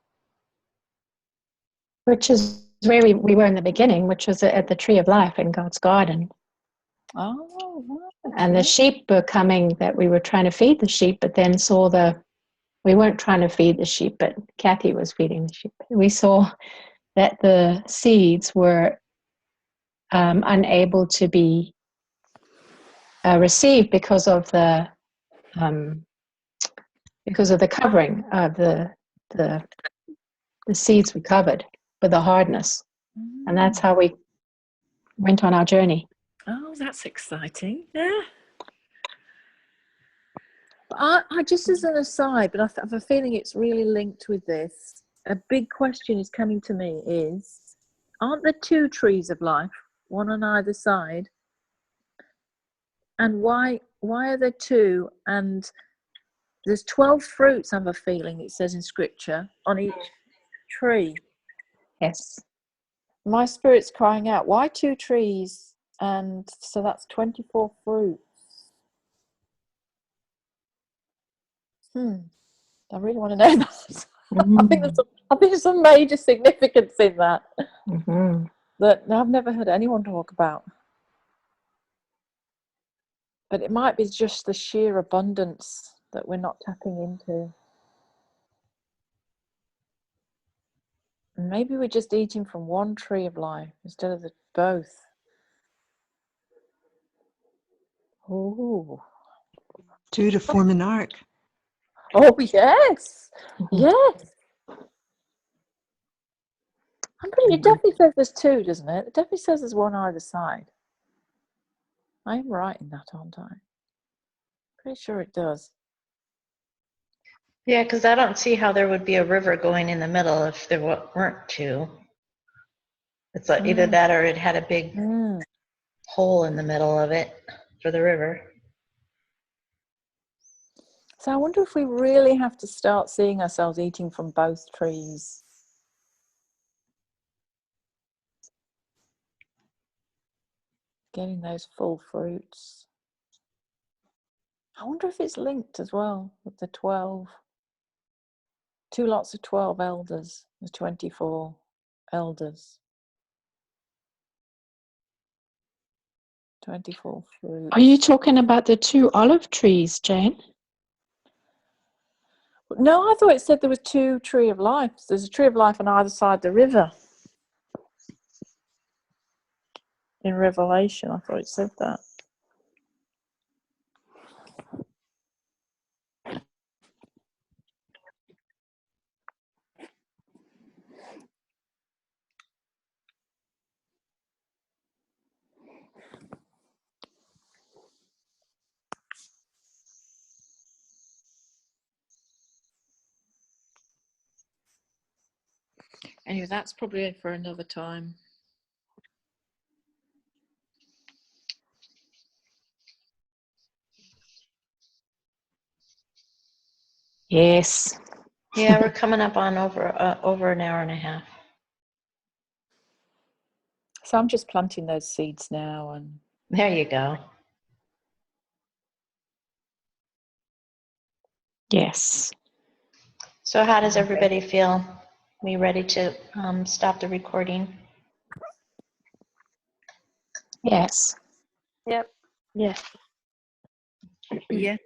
Which is where we were in the beginning, which was at the tree of life in God's garden. Oh, right. And the sheep were coming, that we were trying to feed the sheep, but then saw we weren't trying to feed the sheep, but Kathy was feeding the sheep. We saw that the seeds were unable to be received because of the covering of the seeds were covered with the hardness, and that's how we went on our journey. Oh, that's exciting. Yeah. I just as an aside, but I have a feeling it's really linked with this. A big question is coming to me is, aren't there two trees of life, one on either side? And why are there two? And there's 12 fruits, I have a feeling, it says in scripture, on each tree. Yes. My spirit's crying out, why two trees? And so that's 24 fruits. I really want to know that. I think there's some major significance in that that I've never heard anyone talk about. But it might be just the sheer abundance that we're not tapping into. And maybe we're just eating from one tree of life instead of both. Oh. Two to form an ark. Oh, yes. Yes. It definitely says there's two, doesn't it? It definitely says there's one either side. I'm right in that, aren't I? Pretty sure it does. Yeah, because I don't see how there would be a river going in the middle if there weren't two. It's like either that or it had a big hole in the middle of it for the river. So I wonder if we really have to start seeing ourselves eating from both trees. Getting those full fruits. I wonder if it's linked as well with the 12. 2 lots of 12 elders, the 24 elders. 24 fruits. Are you talking about the two olive trees, Jane? No, I thought it said there was 2 tree of life. There's a tree of life on either side of the river. In Revelation, I thought it said that. Anyway, that's probably for another time. Yes. Yeah, we're coming up on over an hour and a half. So I'm just planting those seeds now, and There you go. Yes. So how does everybody feel? We ready to stop the recording? Yes. Yep. Yes. yes,